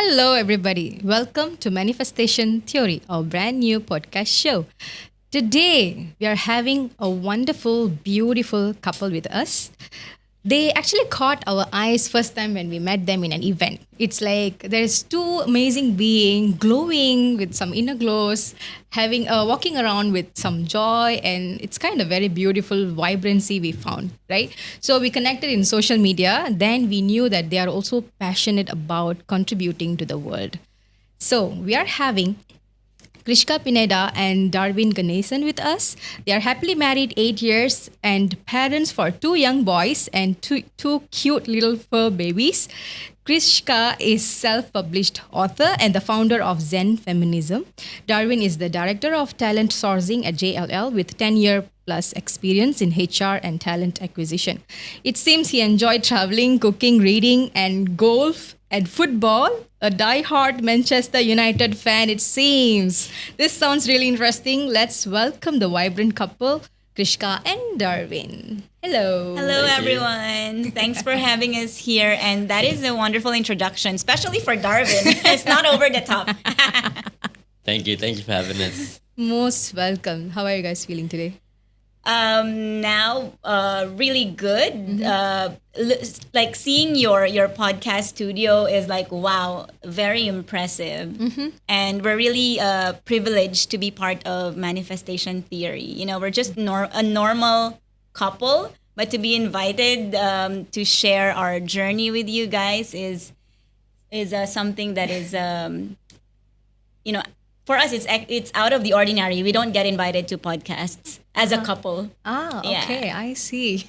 Hello, everybody. Welcome to Manifestation Theory, our brand new podcast show. Today, we are having a wonderful, beautiful couple with us. They actually caught our eyes first time when we met them in an event. It's like there's two amazing beings glowing with some inner glows, having walking around with some joy, and it's kind of very beautiful vibrancy we found, right? So we connected in social media. Then we knew that they are also passionate about contributing to the world. So we are having Krishka Pineda and Darwin Ganesan with us. They are happily married 8 years and parents for two young boys and two cute little fur babies. Krishka is self-published author and the founder of Zen Feminism. Darwin is the director of Talent Sourcing at JLL with 10-year plus experience in HR and talent acquisition. It seems he enjoyed traveling, cooking, reading, and golf and football. A die-hard Manchester United fan, it seems. This sounds really interesting. Let's welcome the vibrant couple, Krishka and Darwin. Hello. Hello, everyone. Thanks for having us here. And that is a wonderful introduction, especially for Darwin. It's not over the top. Thank you. Thank you for having us. Most welcome. How are you guys feeling today? Now, really good. Like seeing your podcast studio is like, wow, very impressive. And we're really privileged to be part of manifestation theory. You know, we're just a normal couple, but to be invited to share our journey with you guys is something that is, you know, for us, it's out of the ordinary. We don't get invited to podcasts as a couple. Okay, I see.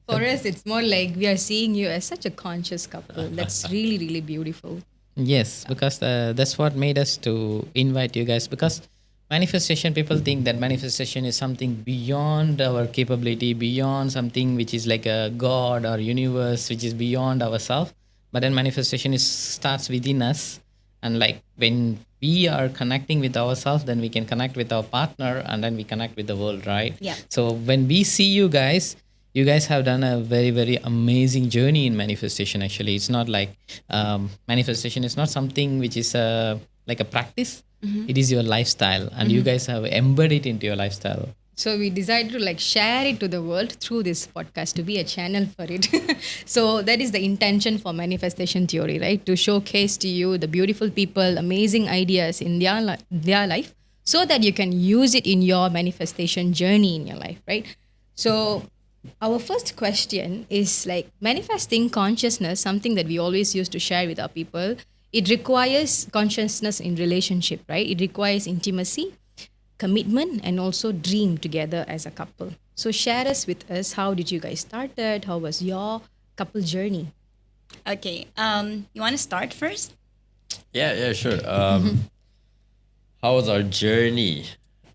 For us, it's more like we are seeing you as such a conscious couple. That's really, really beautiful. Yes, because that's what made us to invite you guys. Because manifestation, people think that manifestation is something beyond our capability, beyond something which is like a God or universe, which is beyond ourselves. But then manifestation starts within us. And like when we are connecting with ourselves, then we can connect with our partner and then we connect with the world, right? Yeah. So when we see you guys have done a very, very amazing journey in manifestation. Actually, it's not like manifestation is not something which is like a practice. It is your lifestyle and you guys have embedded it into your lifestyle. So we decided to like share it to the world through this podcast to be a channel for it. So that is the intention for manifestation theory, right? To showcase to you the beautiful people, amazing ideas in their life so that you can use it in your manifestation journey in your life, right? So our first question is like manifesting consciousness, something that we always used to share with our people. It requires consciousness in relationship, right? It requires intimacy, commitment, and also dream together as a couple. So share us, how did you guys started? How was your couple journey? Okay. You want to start first? Yeah, sure. How was our journey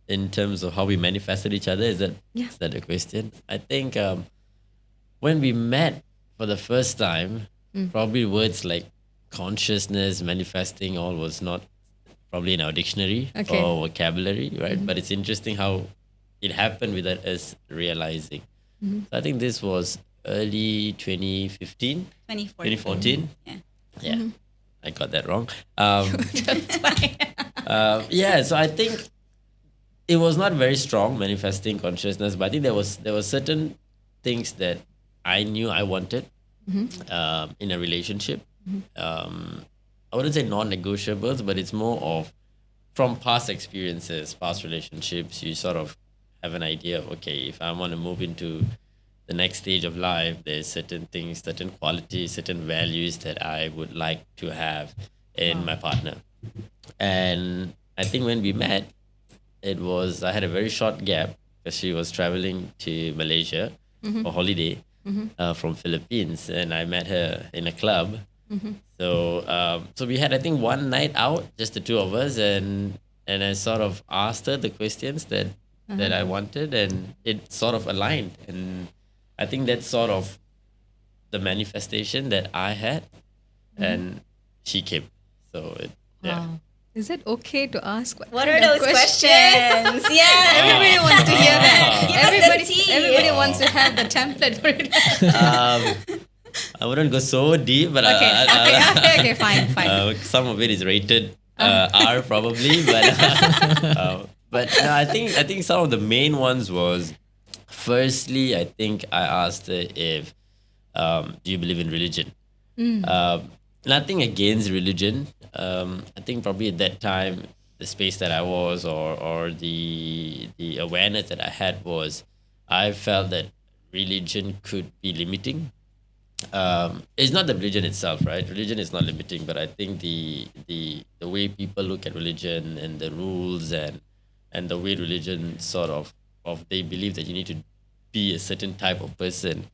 in terms of how we manifested each other? Is that the question? I think when we met for the first time, probably words like consciousness, manifesting, all was not probably in our dictionary or vocabulary, right? But it's interesting how it happened without us realizing. So I think this was early 2015. 2014. Yeah. I got that wrong. That's fine. So I think it was not very strong manifesting consciousness, but I think there was certain things that I knew I wanted in a relationship. I wouldn't say non-negotiables, but it's more of from past experiences, past relationships, you sort of have an idea of, okay, if I want to move into the next stage of life, there's certain things, certain qualities, certain values that I would like to have in my partner. And I think when we met, I had a very short gap because she was traveling to Malaysia for holiday from Philippines, and I met her in a club. So we had, I think, one night out, just the two of us, and I sort of asked her the questions that I wanted, and it sort of aligned. And I think that's sort of the manifestation that I had, and she came. So Wow. Is it okay to ask what are those questions? Yeah, everybody wants to hear that. Give us the tea. Everybody wants to have the template for it. I wouldn't go so deep, but Okay, fine. some of it is rated R probably, but no, I think some of the main ones was, firstly, I think I asked her if do you believe in religion? Nothing against religion. I think probably at that time, the space that I was, or the awareness that I had was, I felt that religion could be limiting. It's not the religion itself, right? Religion is not limiting, but I think the way people look at religion and the rules and the way religion sort of they believe that you need to be a certain type of person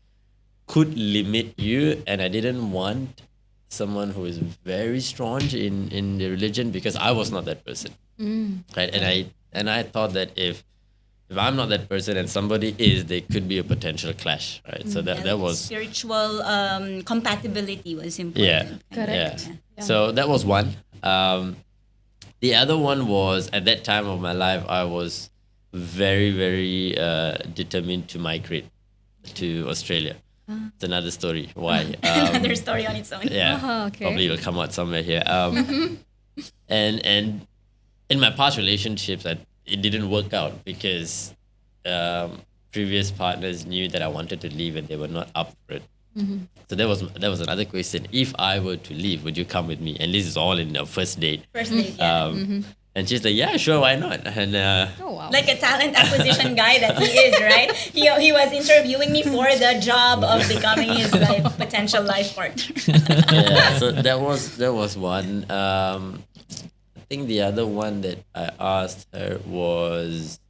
could limit you, and I didn't want someone who is very strong in the religion, because I was not that person, right? And I thought that if I'm not that person and somebody is, there could be a potential clash, right? So that was spiritual compatibility was important. yeah, Correct. yeah. So that was one. The other one was, at that time of my life, I was very, very determined to migrate to Australia. It's another story. Why? Another story on its own. Yeah, Okay. probably will come out somewhere here. And in my past relationships, it didn't work out because previous partners knew that I wanted to leave and they were not up for it. So that was another question. If I were to leave, would you come with me? And this is all in the first date. First date, yeah. And she's like, yeah, sure, why not? And Oh wow. Like a talent acquisition guy that he is, right? He was interviewing me for the job of becoming his potential life partner. yeah, so that was one. I think the other one that I asked her was,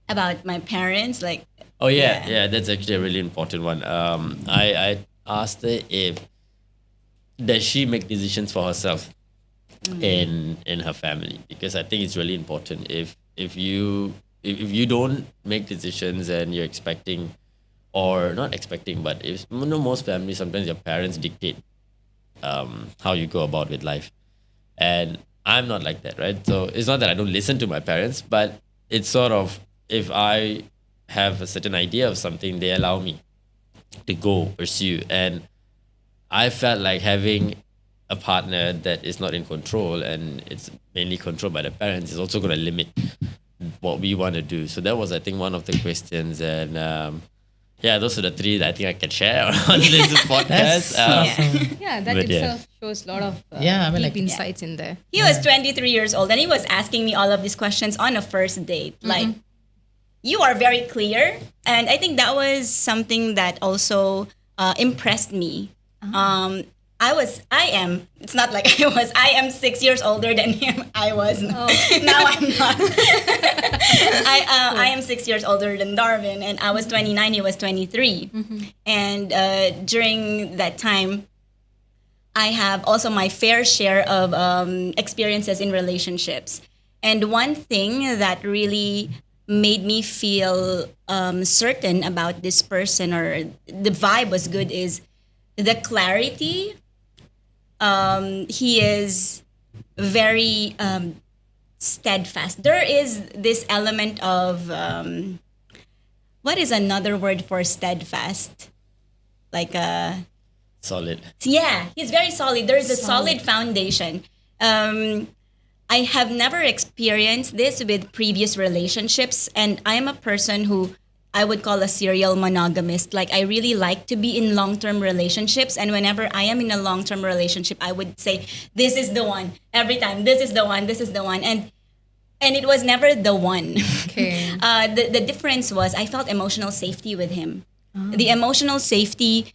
About my parents, like, oh yeah, that's actually a really important one. I asked her if does she make decisions for herself in her family, because I think it's really important. If you don't make decisions and you're expecting, or not expecting, but if most families, sometimes your parents dictate how you go about with life, and I'm not like that, right? So it's not that I don't listen to my parents, but it's sort of, if I have a certain idea of something, they allow me to go pursue. And I felt like having a partner that is not in control and it's mainly controlled by the parents is also going to limit what we want to do. So that was, I think, one of the questions. And yeah, those are the three that I think I can share on this podcast. Yeah, that But yeah. itself shows a lot of Yeah, I mean, deep like- insights in there. he was 23 years old and he was asking me all of these questions on a first date. Like, you are very clear. And I think that was something that also impressed me. It's not like I am 6 years older than him. I was. Now I'm not. I am 6 years older than Darwin, and I was 29, he was 23. And during that time, I have also my fair share of experiences in relationships. And one thing that really made me feel certain about this person, or the vibe was good, is the clarity. He is very steadfast. There is this element of what is another word for steadfast? Like Solid. yeah, he's very solid. There's a solid foundation. I have never experienced this with previous relationships, and I am a person who I would call a serial monogamist. Like, I really like to be in long-term relationships, and whenever I am in a long-term relationship, I would say, this is the one. Every time, this is the one, this is the one. And it was never the one. Okay. The difference was I felt emotional safety with him. The emotional safety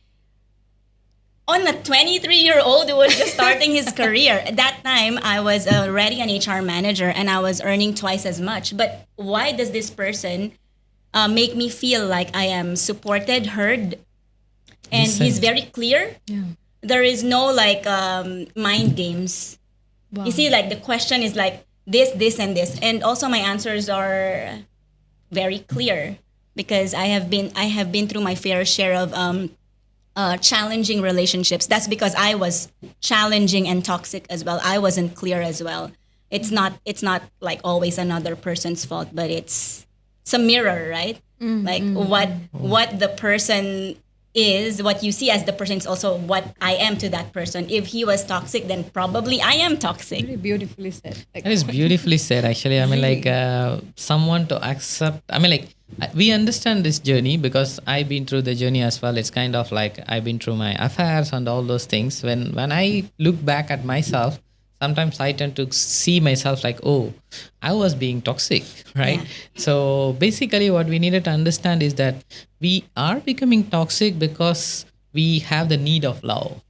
on a 23-year-old who was just starting his career. At that time, I was already an HR manager and I was earning twice as much. But why does this person make me feel like I am supported, heard, and he's very clear? Yeah. There is no like mind games. Wow. You see, like the question is like this, and this. And also my answers are very clear because I have been through my fair share of challenging relationships. That's because I was challenging and toxic as well. I wasn't clear as well. It's not like always another person's fault, but it's a mirror, right? Like what the person is what you see as the person is also what I am to that person. If he was toxic, then probably I am toxic. Very beautifully said. Like, That is beautifully said, actually. I mean, like, someone to accept. I mean, like, we understand this journey because I've been through the journey as well. It's kind of like I've been through my affairs and all those things. When I look back at myself, sometimes I tend to see myself like, oh, I was being toxic, right? Yeah. So basically, what we needed to understand is that we are becoming toxic because we have the need of love,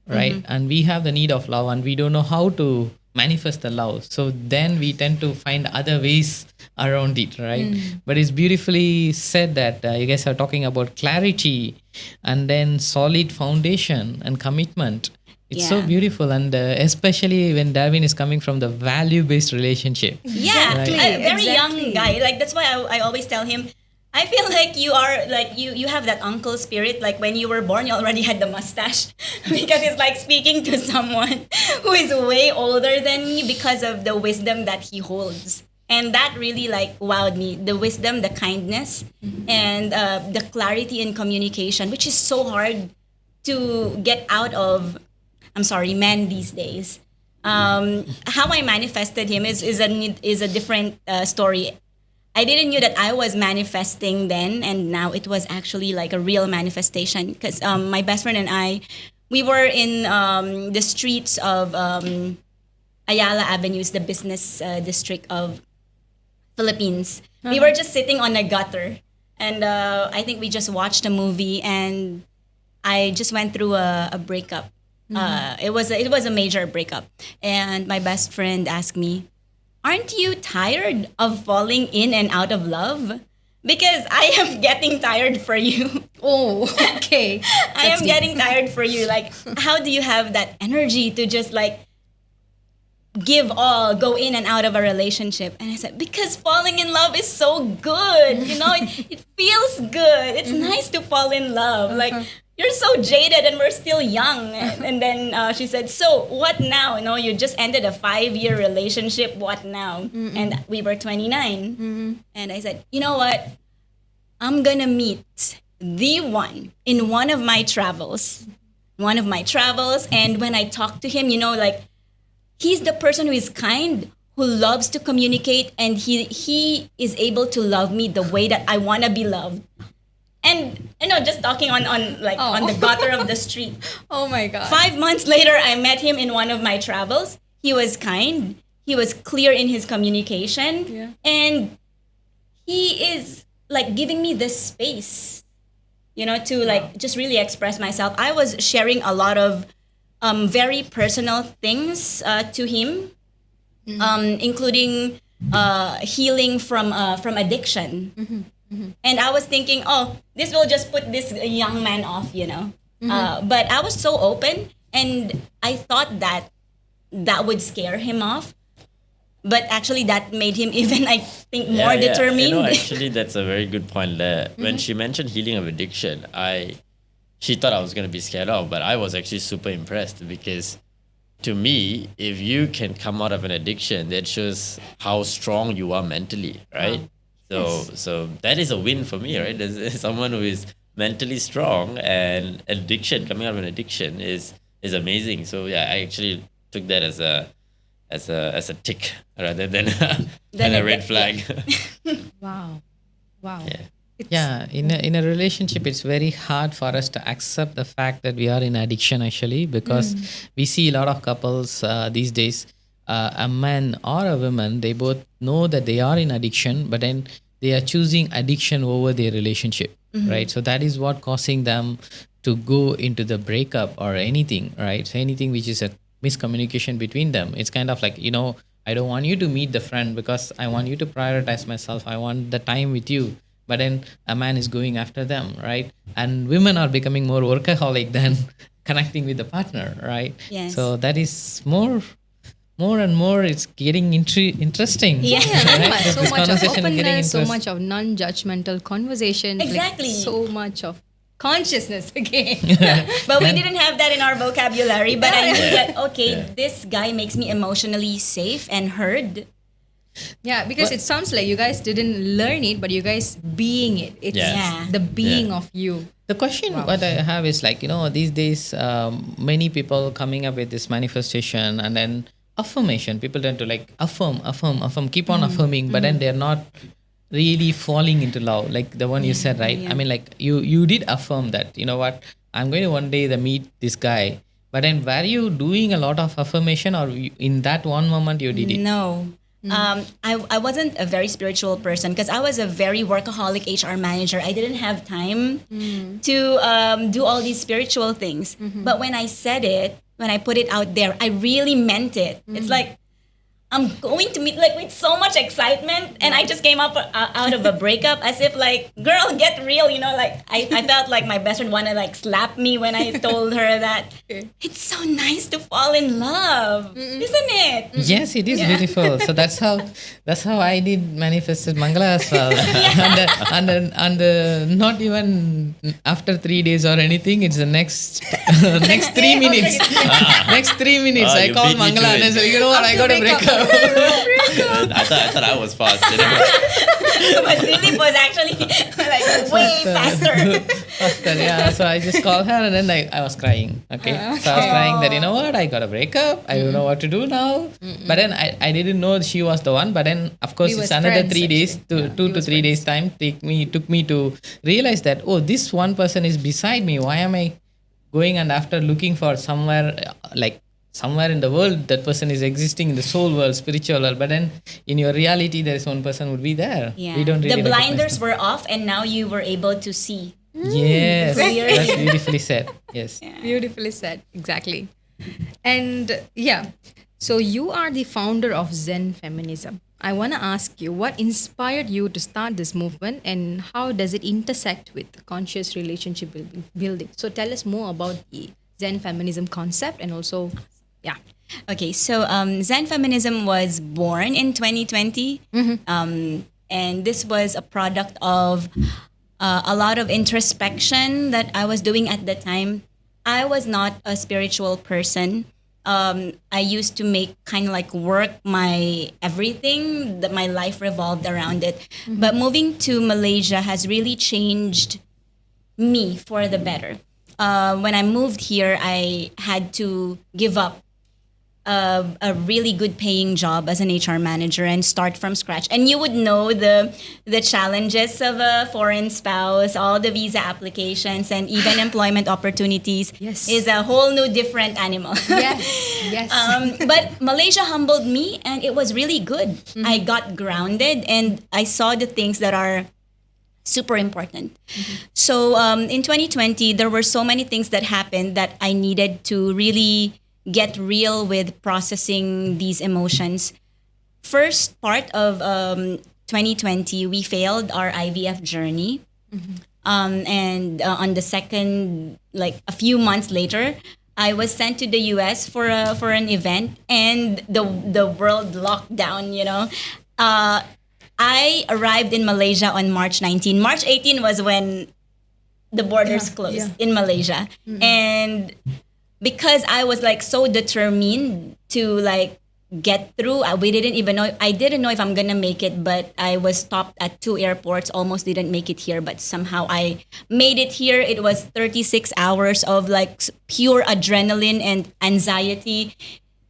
right? And we have the need of love, and we don't know how to manifest the love. So then we tend to find other ways around it, right? But it's beautifully said that you guys are talking about clarity and then solid foundation and commitment. It's so Yeah. beautiful, and especially when Darwin is coming from the value-based relationship. Yeah, Exactly, a very exactly. young guy. Like that's why I always tell him, I feel like you are like you have that uncle spirit. Like when you were born, you already had the mustache because it's like speaking to someone who is way older than me because of the wisdom that he holds. And that really like wowed me. The wisdom, the kindness, and the clarity in communication, which is so hard to get out of. I'm sorry, men these days. How I manifested him is a different story. I didn't knew that I was manifesting then, and now it was actually like a real manifestation because my best friend and I, we were in the streets of Ayala Avenues, the business district of Philippines. We were just sitting on a gutter, and I think we just watched a movie, and I just went through a breakup. It was a major breakup, and my best friend asked me, "Aren't you tired of falling in and out of love? Because I am getting tired for you. oh, okay. I am getting tired for you. Like, how do you have that energy to just like give all, go in and out of a relationship?" And I said, because falling in love is so good. You know, it feels good. It's nice to fall in love. Like, you're so jaded and we're still young. And then she said, so what now? You know, you just ended a 5-year relationship. What now? And we were 29. And I said, you know what? I'm going to meet the one in one of my travels. And when I talk to him, you know, like, he's the person who is kind, who loves to communicate, and he is able to love me the way that I want to be loved. And you know, just talking on the gutter of the street. Oh my God. 5 months later, I met him in one of my travels. He was kind. He was clear in his communication. Yeah. And he is like giving me this space, you know, to like just really express myself. I was sharing a lot of very personal things to him, including healing from addiction. And I was thinking, oh, this will just put this young man off, you know. But I was so open, and I thought that would scare him off. But actually, that made him even, I think, more determined. You know, actually, that's a very good point there. When she mentioned healing of addiction, she thought I was going to be scared off, but I was actually super impressed because to me, if you can come out of an addiction, that shows how strong you are mentally, right? So that is a win for me, right? There's someone who is mentally strong, and addiction, coming out of an addiction is amazing. So yeah, I actually took that as a tick rather than a red flag. Wow. Yeah, in a relationship, it's very hard for us to accept the fact that we are in addiction, actually, because we see a lot of couples these days, a man or a woman, they both know that they are in addiction, but then they are choosing addiction over their relationship, right? So that is what causing them to go into the breakup or anything, right? So anything which is a miscommunication between them. It's kind of like, you know, I don't want you to meet the friend because I want you to prioritize myself. I want the time with you. But then a man is going after them, right? And women are becoming more workaholic than connecting with the partner, right? Yes. So that is more and more, it's getting interesting. Yeah. Right? So This much of conversation is getting openness, so interest- much of non-judgmental conversation. like, Exactly. so much of consciousness again. But we didn't have that in our vocabulary. But I knew that, okay, this guy makes me emotionally safe and heard. Yeah, because it sounds like you guys didn't learn it, but you guys being it. It's Yeah. the being of you. The question what I have is like, these days, many people coming up with this manifestation and then affirmation. People tend to like affirm, keep on affirming, but then they're not really falling into love. Like the one you said, right? I mean, like you did affirm that, you know what, I'm going to one day meet this guy. But then were you doing a lot of affirmation, or in that one moment you did it? No. I wasn't a very spiritual person because I was a very workaholic HR manager. I didn't have time to do all these spiritual things. But when I said it, when I put it out there, I really meant it. It's like, I'm going to meet like with so much excitement, and I just came up out of a breakup as if like, girl, get real, like I felt like my best friend wanted to like slap me when I told her that it's so nice to fall in love, isn't it? Yes, it is beautiful. So that's how I did manifested Mangala as well. and not even after 3 days or anything, it's the next 3 minutes. Next 3 minutes, I you called beat me to Mangala and I it. said, you know what, I got to break up. I thought I was fast. But Dilip was actually like way faster. Faster, yeah. So I just called her and then I was crying. Okay. So I was crying that, you know what, I got to break up. I don't know what to do now. But then I didn't know she was the one. But then, of course, We it's was another friends, 3 days, actually. 2 to 3 days time. Took me to realize that, oh, this one person is beside me. Why am I going and after looking for somewhere in the world that person is existing in the soul world, spiritual world, but then in your reality there is one person would be there. Yeah. We don't really the recognize blinders them. were off, and now you were able to see. Yes, Clearly. that's beautifully said. Yes. Beautifully said. Exactly. And yeah, so you are the founder of Zen Feminism. I want to ask you, what inspired you to start this movement, and how does it intersect with conscious relationship building? So tell us more about the Zen Feminism concept, and also, yeah. Okay, so Zen Feminism was born in 2020. And this was a product of a lot of introspection that I was doing at the time. I was not a spiritual person. I used to make kind of like work my everything, that my life revolved around it. But moving to Malaysia has really changed me for the better. When I moved here, I had to give up a really good paying job as an HR manager and start from scratch. And you would know the challenges of a foreign spouse, all the visa applications, and even employment opportunities Yes. is a whole new different animal. Yes. But Malaysia humbled me, and it was really good. I got grounded, and I saw the things that are super important. So in 2020, there were so many things that happened that I needed to really get real with processing these emotions. First part of 2020, we failed our IVF journey. And on the second, like a few months later, I was sent to the US for an event, and the world locked down, I arrived in Malaysia on March 19. March 18 was when the borders closed in Malaysia. And because I was like so determined to like get through, we didn't even know, I didn't know if I'm gonna make it, but I was stopped at 2 airports, almost didn't make it here, but somehow I made it here. It was 36 hours of like pure adrenaline and anxiety.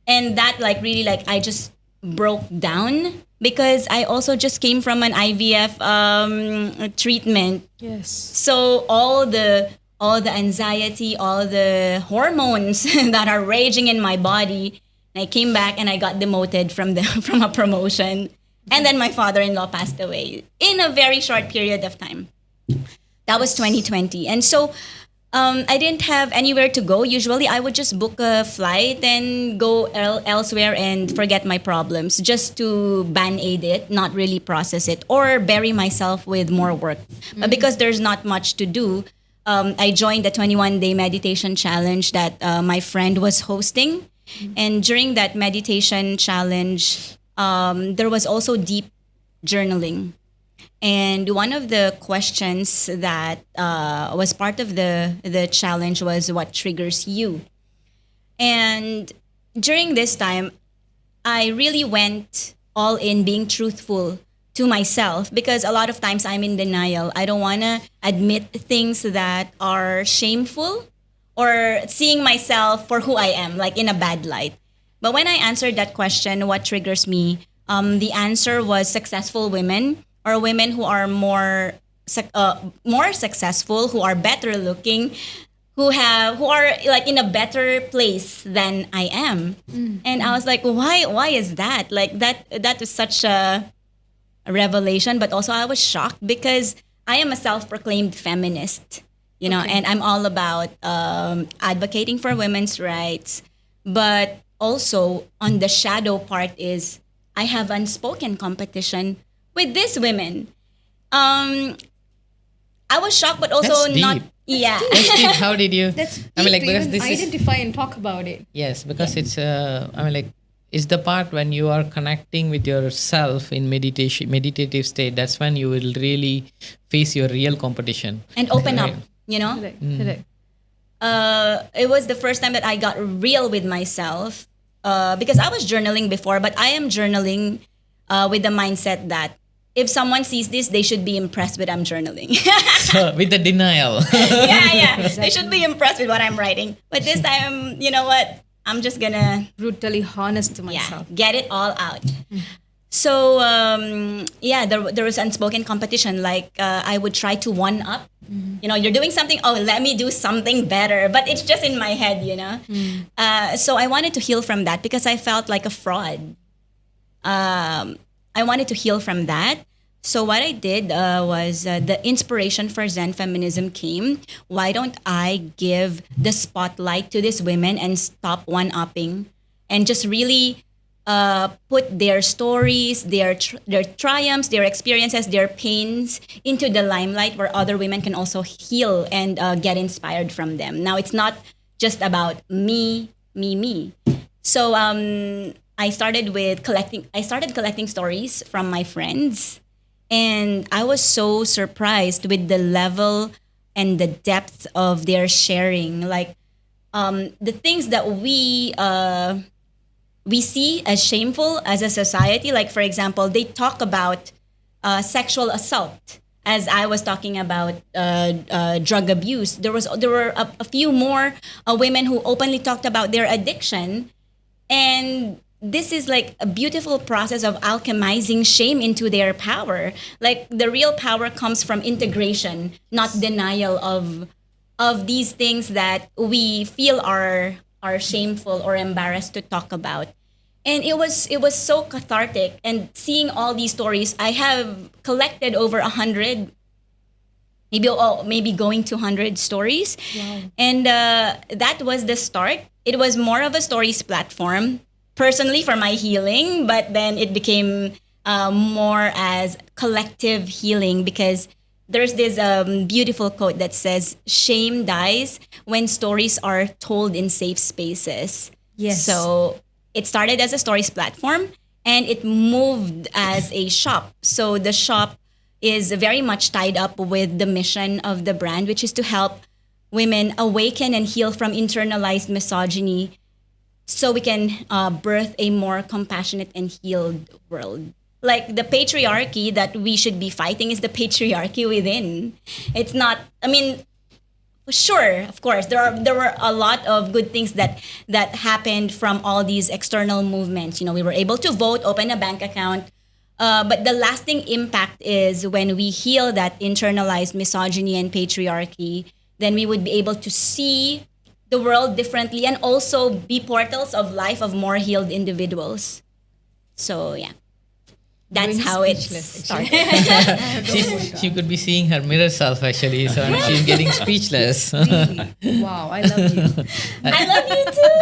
And that like really like I just broke down, because I also just came from an IVF treatment. Yes. So all the anxiety, all the hormones that are raging in my body, I came back and I got demoted from a promotion. And then my father-in-law passed away in a very short period of time. That was 2020. And so I didn't have anywhere to go. Usually I would just book a flight and go elsewhere and forget my problems, just to band-aid it, not really process it, or bury myself with more work. But because there's not much to do, I joined the 21-day meditation challenge that my friend was hosting. And during that meditation challenge, there was also deep journaling. And one of the questions that was part of the challenge was, what triggers you? And during this time, I really went all in being truthful to myself, because a lot of times I'm in denial. I don't want to admit things that are shameful or seeing myself for who I am, like in a bad light. But when I answered that question, what triggers me? The answer was successful women, or women who are more successful, who are better looking, who are like in a better place than I am. And I was like, why is that? Like that is such a revelation, but also I was shocked because I am a self-proclaimed feminist, and I'm all about advocating for women's rights. But also on the shadow part is I have unspoken competition with these women. I was shocked, but also That's not. deep. Yeah. That's deep. How did you? That's I mean, like, deep to because even this is identify and talk about it. yes, because it's I mean, like, it's the part when you are connecting with yourself in meditative state. That's when you will really face your real competition And open up, Correct. Correct. It was the first time that I got real with myself, because I was journaling before, but I am journaling with the mindset that if someone sees this, they should be impressed with I'm journaling. So, with the denial. Yeah. They should be impressed with what I'm writing. But this time, you know what? I'm just gonna Brutally honest to myself. get it all out. So there was unspoken competition. Like I would try to one up. You're doing something. Oh, let me do something better. But it's just in my head. So I wanted to heal from that because I felt like a fraud. I wanted to heal from that. So what I did was the inspiration for Zen feminism came. Why don't I give the spotlight to these women and stop one-upping and just really put their stories, their triumphs, their experiences, their pains into the limelight where other women can also heal and get inspired from them. Now, it's not just about me. So I started collecting stories from my friends. And I was so surprised with the level and the depth of their sharing. Like the things that we see as shameful as a society. Like, for example, they talk about sexual assault. As I was talking about drug abuse, there were a few more women who openly talked about their addiction. And this is like a beautiful process of alchemizing shame into their power. Like the real power comes from integration, not denial of these things that we feel are shameful or embarrassed to talk about. And it was so cathartic. And seeing all these stories, I have collected over 100, maybe going to 100 stories. Wow. And that was the start. It was more of a stories platform, personally for my healing, but then it became more as collective healing because there's this beautiful quote that says, shame dies when stories are told in safe spaces. Yes. So it started as a stories platform and it moved as a shop. So the shop is very much tied up with the mission of the brand, which is to help women awaken and heal from internalized misogyny so we can birth a more compassionate and healed world. Like the patriarchy that we should be fighting is the patriarchy within. It's not, sure, of course, there were a lot of good things that happened from all these external movements. We were able to vote, open a bank account. But the lasting impact is when we heal that internalized misogyny and patriarchy, then we would be able to see the world differently and also be portals of life of more healed individuals. So yeah, that's how it started. She could be seeing her mirror self actually, so she's getting speechless. Really? Wow, I love you. I love you too.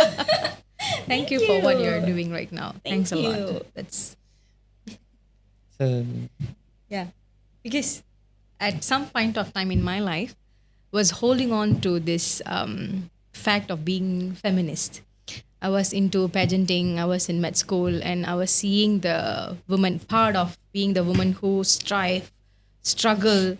Thank you for what you're doing right now. Thanks a you. lot. That's So, yeah. Because at some point of time in my life was holding on to this fact of being feminist. I was into pageanting, I was in med school, and I was seeing the woman, part of being the woman who strive, struggle,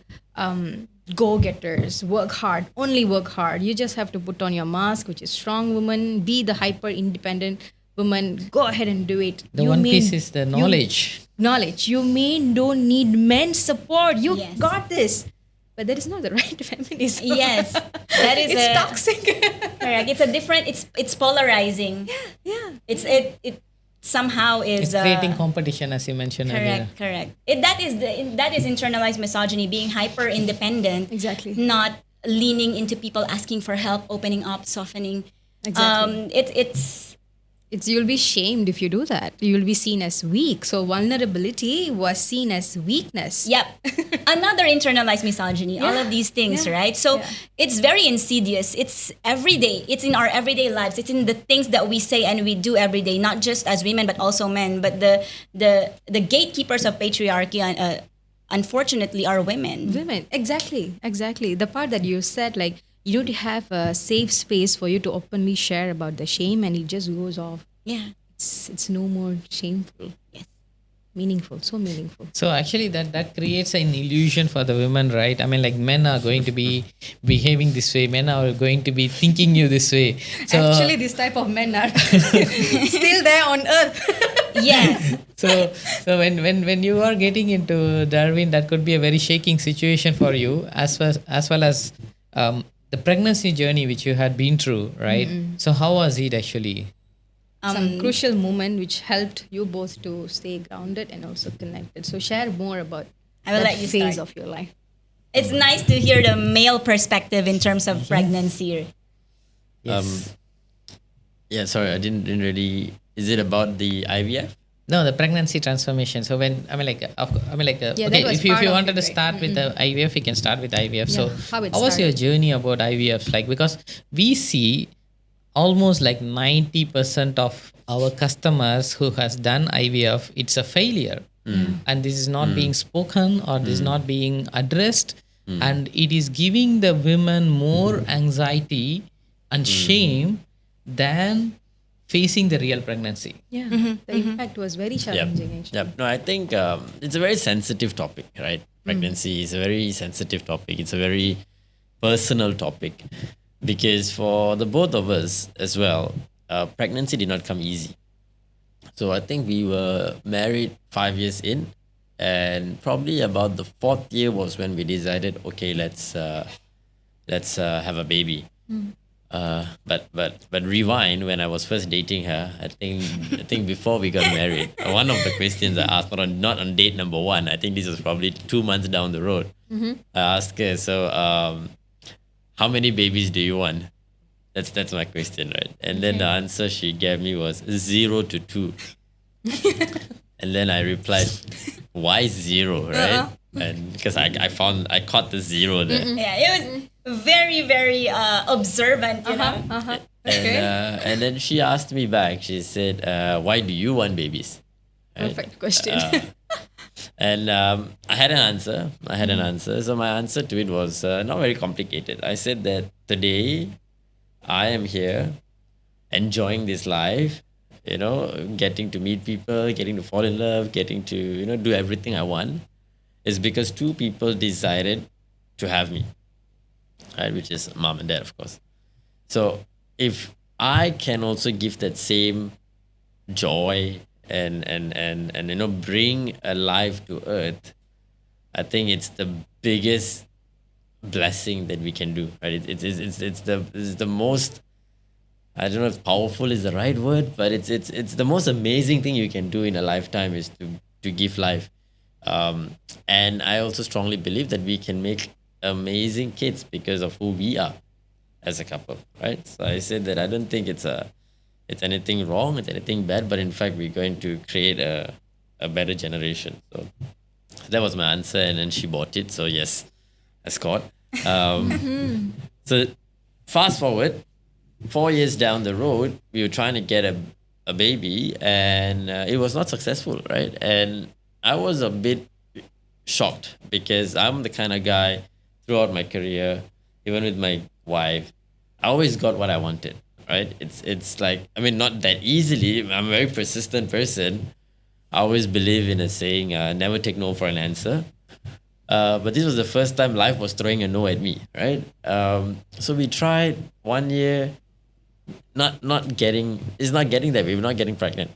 go-getters, work hard, only work hard. You just have to put on your mask, which is strong woman, be the hyper-independent woman, go ahead and do it. The one piece is the knowledge. Knowledge. You may don't need men's support. You Yes. got this. But that is not the right feminism. Yes, that is It's toxic. correct. It's a different. It's polarizing. Yeah. It somehow It's is creating competition, as you mentioned earlier. correct. That is internalized misogyny, being hyper independent. Exactly. Not leaning into people, asking for help, opening up, softening. Exactly. It's You'll be shamed if you do that. You'll be seen as weak. So vulnerability was seen as weakness. Yep. Another internalized misogyny, all of these things, Yeah. right? So Yeah. it's very insidious. It's every day. It's in our everyday lives. It's in the things that we say and we do every day, not just as women, but also men. But the gatekeepers of patriarchy, unfortunately, are women. Women. Exactly. The part that you said, like, you don't have a safe space for you to openly share about the shame, and it just goes off. Yeah. It's no more shameful. Yes. Meaningful. So meaningful. So actually that creates an illusion for the women, right? I mean, like, men are going to be behaving this way, men are going to be thinking you this way. So Actually, this type of men are still there on earth. Yes. so when you are getting into Darwin, that could be a very shaking situation for you, as well as the pregnancy journey which you had been through, right? So how was it actually? Some crucial moment which helped you both to stay grounded and also connected. So share more about I will that let you phase start. of your life. It's nice to hear the male perspective in terms of pregnancy. Yes. Yeah, sorry, I didn't really. Is it about the IVF? No, the pregnancy transformation. So when Yeah, okay, that was if you part of wanted it, to right? start with the IVF, we can start with IVF. So Yeah, how it was your started. journey about IVF like? Because we see almost like 90% of our customers who has done IVF, it's a failure, and this is not being spoken, or this is not being addressed, and it is giving the women more anxiety and shame than facing the real pregnancy. Yeah. The impact was very challenging actually. Yep. No, I think it's a very sensitive topic, right? Pregnancy is a very sensitive topic. It's a very personal topic because for the both of us as well, pregnancy did not come easy. So I think we were married 5 years in, and probably about the 4th year was when we decided, okay, let's have a baby. But rewind when I was first dating her. I think before we got married, one of the questions I asked, not on date number 1. I think this was probably 2 months down the road. I asked her, so how many babies do you want? That's my question, right? And then the answer she gave me was 0 to 2. And then I replied, why 0, right? And because I caught the 0 there. Yeah, it was very, very observant, you know. And then she asked me back. She said, "Why do you want babies?" Right? Perfect question. And I had an answer. So my answer to it was not very complicated. I said that today I am here enjoying this life, getting to meet people, getting to fall in love, getting to, do everything I want. Is because 2 people decided to have me, right? Which is mom and dad, of course. So if I can also give that same joy and bring a life to earth, I think it's the biggest blessing that we can do, right? It's the most, I don't know if powerful is the right word, but it's the most amazing thing you can do in a lifetime is to give life. And I also strongly believe that we can make amazing kids because of who we are as a couple, right? So I said that I don't think it's anything wrong, it's anything bad, but in fact we're going to create a better generation. So that was my answer, and then she bought it. So yes, I scored. So fast forward 4 years down the road, we were trying to get a baby, and it was not successful, right? And I was a bit shocked because I'm the kind of guy throughout my career, even with my wife, I always got what I wanted, right? It's like, I mean, not that easily. I'm a very persistent person. I always believe in a saying, never take no for an answer. But this was the first time life was throwing a no at me, right? So we tried 1 year, not getting that we were not getting pregnant,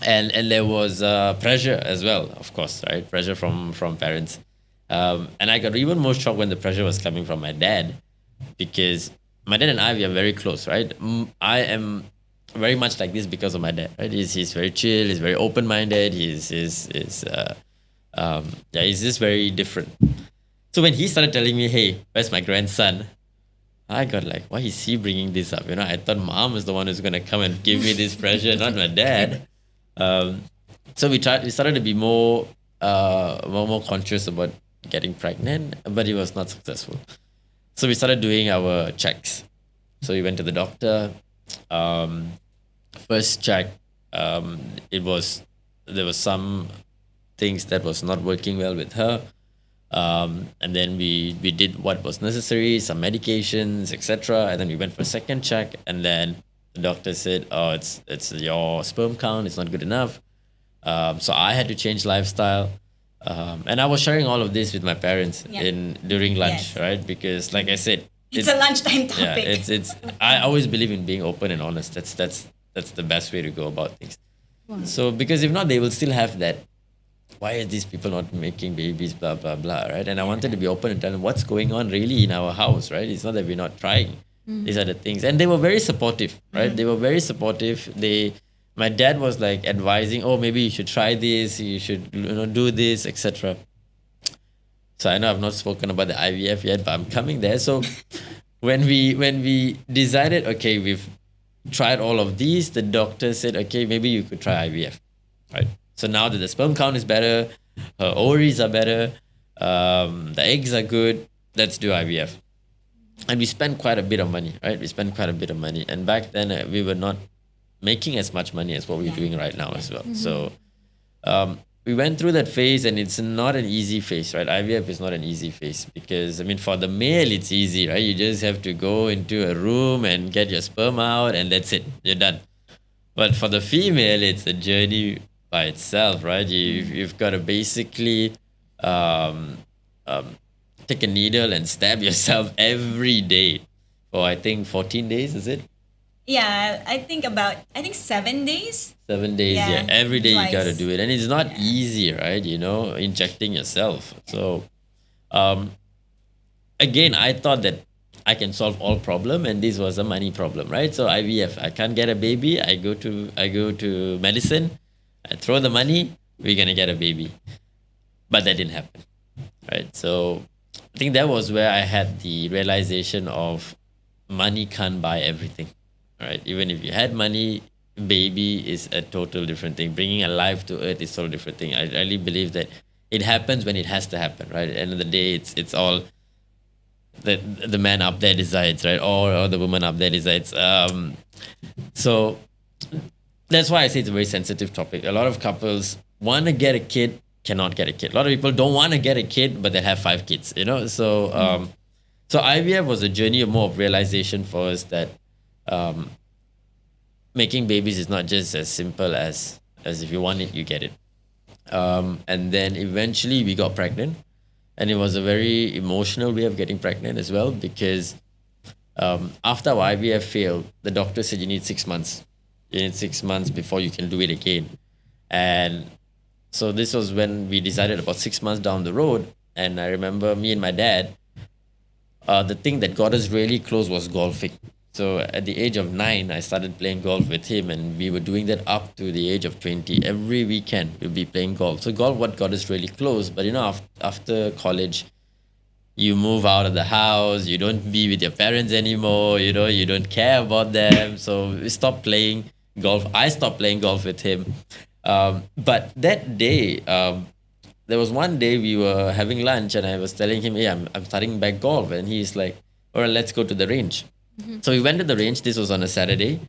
and there was pressure as well, of course, right? Pressure from parents, and I got even more shocked when the pressure was coming from my dad, because my dad and I, we are very close, right? I am very much like this because of my dad, right? He's very chill, he's very open minded, he's just very different. So when he started telling me, hey, where's my grandson? I got like, why is he bringing this up? I thought mom is the one who's going to come and give me this pressure, not my dad. So we started to be more conscious about getting pregnant, but it was not successful. So we started doing our checks. So we went to the doctor. First check, there was some things that was not working well with her. And then we did what was necessary, some medications, etc. And then we went for a second check, and then the doctor said, "Oh, it's your sperm count. It's not good enough." So I had to change lifestyle, and I was sharing all of this with my parents during lunch, Yes. right? Because, like I said, It's a lunchtime topic. it's. I always believe in being open and honest. That's the best way to go about things. So because if not, they will still have that. Why are these people not making babies? Blah blah blah, right? And I wanted to be open and tell them what's going on really in our house, right? It's not that we're not trying. These are the things, and they were very supportive, right? They were very supportive. My dad was like advising, oh, maybe you should try this, you should do this, etc. So I know I've not spoken about the IVF yet, but I'm coming there. So when we decided, okay, we've tried all of these, the doctor said, okay, maybe you could try IVF, right? So now that the sperm count is better, her ovaries are better, the eggs are good, let's do IVF. And we spent quite a bit of money, right? We spent quite a bit of money. And back then, we were not making as much money as what we're doing right now as well. So we went through that phase, and it's not an easy phase, right? IVF is not an easy phase because, I mean, for the male, it's easy, right? You just have to go into a room and get your sperm out, and that's it. You're done. But for the female, it's a journey by itself, right? You've got to basically take a needle and stab yourself every day for, I think, 14 days, is it? Yeah, I think 7 days. 7 days, Yeah, yeah. Every day you got to twice. do it. And it's not easy, right? Injecting yourself. So, again, I thought that I can solve all problem, and this was a money problem, right? So IVF, I can't get a baby. I go to medicine, I throw the money, we're gonna get a baby. But that didn't happen, right? So I think that was where I had the realization of money can't buy everything, right? Even if you had money, baby is a total different thing. Bringing a life to earth is a total different thing. I really believe that it happens when it has to happen, right? At the end of the day, it's all the man up there decides, right? Or the woman up there decides. So that's why I say it's a very sensitive topic. A lot of couples want to get a kid, cannot get a kid. A lot of people don't want to get a kid, but they have 5 kids, So, so IVF was a journey of more of realization for us that making babies is not just as simple as if you want it, you get it. And then eventually we got pregnant. And it was a very emotional way of getting pregnant as well, because after our IVF failed, the doctor said you need 6 months. You need 6 months before you can do it again. And so this was when we decided about 6 months down the road. And I remember me and my dad, the thing that got us really close was golfing. So at the age of 9, I started playing golf with him, and we were doing that up to the age of 20. Every weekend we'd be playing golf. So golf, what got us really close. But after college, you move out of the house, you don't be with your parents anymore, you don't care about them. So we stopped playing golf. I stopped playing golf with him. But that day, there was one day we were having lunch, and I was telling him, hey, I'm starting back golf. And he's like, all right, let's go to the range. So we went to the range. This was on a Saturday.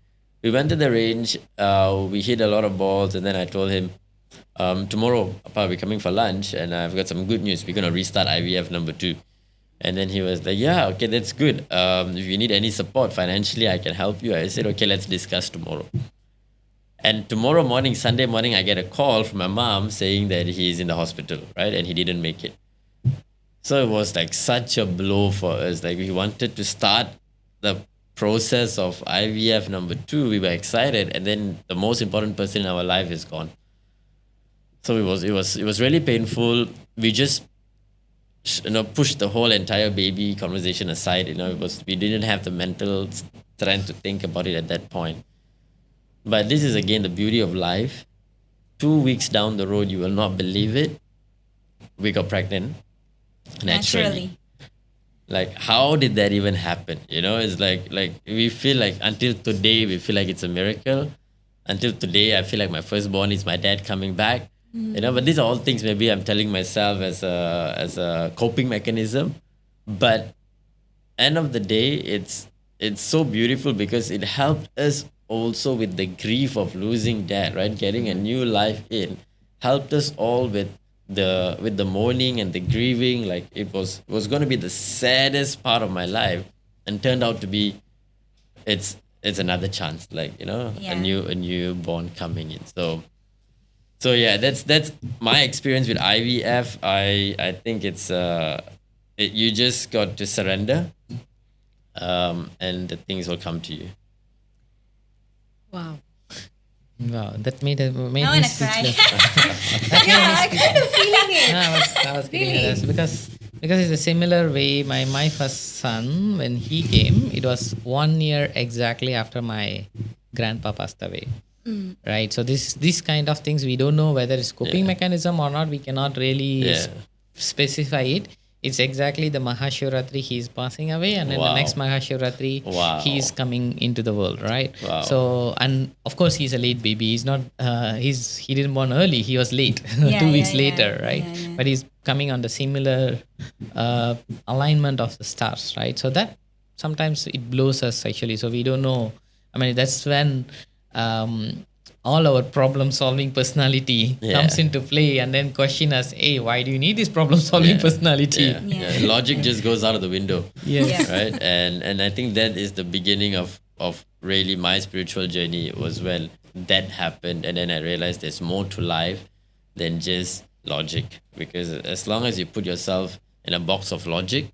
We went to the range. We hit a lot of balls, and then I told him, tomorrow, Papa, we're coming for lunch, and I've got some good news. We're gonna restart IVF number 2. And then he was like, yeah, okay, that's good. If you need any support financially, I can help you. I said, okay, let's discuss tomorrow. And tomorrow morning, Sunday morning, I get a call from my mom saying that he's in the hospital, right? And he didn't make it. So it was like such a blow for us. Like we wanted to start the process of IVF number 2, we were excited, and then the most important person in our life is gone. So it was really painful. We just pushed the whole entire baby conversation aside. We didn't have the mental strength to think about it at that point. But this is again the beauty of life. 2 weeks down the road, you will not believe it, we got pregnant naturally. Like, how did that even happen? It's like we feel like until today we feel like it's a miracle. Until today, I feel like my firstborn is my dad coming back. But these are all things maybe I'm telling myself as a coping mechanism. But end of the day, it's so beautiful because it helped us also with the grief of losing dad, right? Getting a new life in helped us all with the mourning and the grieving. Like, it was going to be the saddest part of my life, and turned out to be it's another chance, a newborn coming in. So yeah, that's my experience with IVF. I think it's you just got to surrender, and the things will come to you. Wow. Wow, that made I me want to cry. speechless. I kind of feeling it. No, I was getting it because it's a similar way. My first son, when he came, it was 1 year exactly after my grandpa passed away. Right. So this kind of things, we don't know whether it's coping mechanism or not. We cannot really specify it. It's exactly the Mahashivratri he's passing away, and then the next Mahashivratri he's coming into the world, right? Wow. So, and of course he's a late baby. He's not he didn't born early. He was late, 2 weeks later, right? Yeah. But he's coming on the similar alignment of the stars, right? So that sometimes it blows us actually. So we don't know. I mean, that's when all our problem solving personality comes into play, and then question us, hey, why do you need this problem solving personality? Logic just goes out of the window. Yes. Right. And I think that is the beginning of really my spiritual journey, was when that happened, and then I realized there's more to life than just logic, because as long as you put yourself in a box of logic,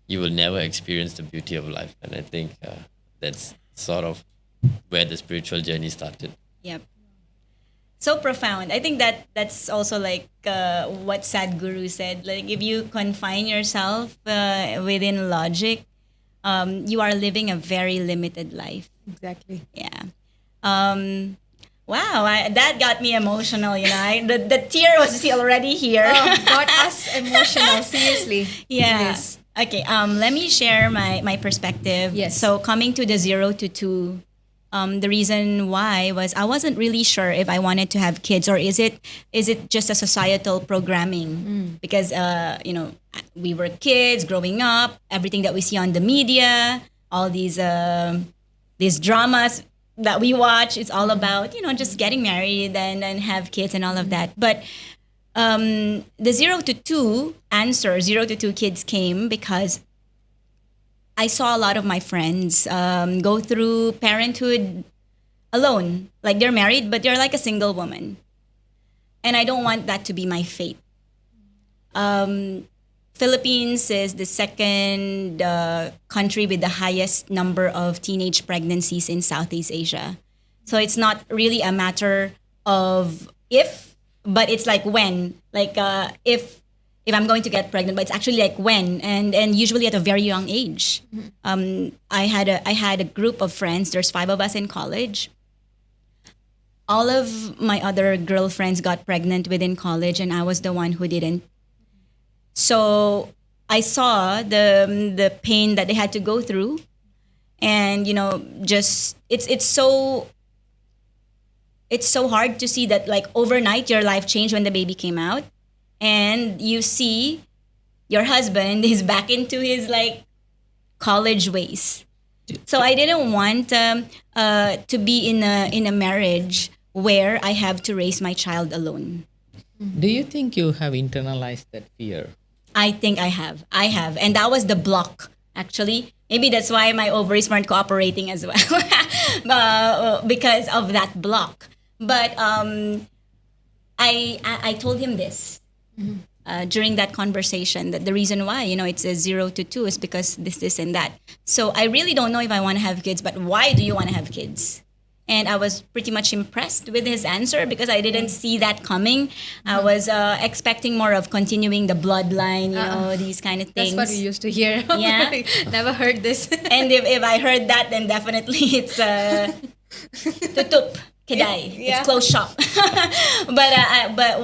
you will never experience the beauty of life. And I think that's sort of where the spiritual journey started. Yep. So profound. I think that's also like what Sadhguru said. Like, if you confine yourself within logic, you are living a very limited life. Exactly. Yeah. Wow, that got me emotional. The tear was already here. Got us emotional, seriously. Yeah. Yes. Okay. Let me share my perspective. Yes. So coming to the 0 to 2. The reason why was I wasn't really sure if I wanted to have kids, or is it just a societal programming? Because we were kids growing up, everything that we see on the media, all these dramas that we watch, it's all about just getting married and have kids and all of that. But the 0 to 2 answer, 0 to 2 kids came because I saw a lot of my friends go through parenthood alone. Like, they're married, but they're like a single woman. And I don't want that to be my fate. Philippines is the second country with the highest number of teenage pregnancies in Southeast Asia. So it's not really a matter of if, but it's like when. Like, if I'm going to get pregnant, but it's actually like when, and usually at a very young age. I had a group of friends. There's 5 of us in college. All of my other girlfriends got pregnant within college, and I was the one who didn't. So I saw the pain that they had to go through, and just it's so hard to see that, like, overnight your life changed when the baby came out. And you see your husband is back into his like college ways. So I didn't want to be in a marriage where I have to raise my child alone. Do you think you have internalized that fear? I think I have. And that was the block, actually. Maybe that's why my ovaries weren't cooperating as well because of that block. But I told him this. during that conversation that the reason why, it's a 0 to 2 is because this, and that. So I really don't know if I want to have kids, but why do you want to have kids? And I was pretty much impressed with his answer because I didn't see that coming. I was expecting more of continuing the bloodline, these kind of things. That's what we used to hear. Yeah. Never heard this. And if I heard that, then definitely it's tutup, kedai. Yeah. It's closed shop. But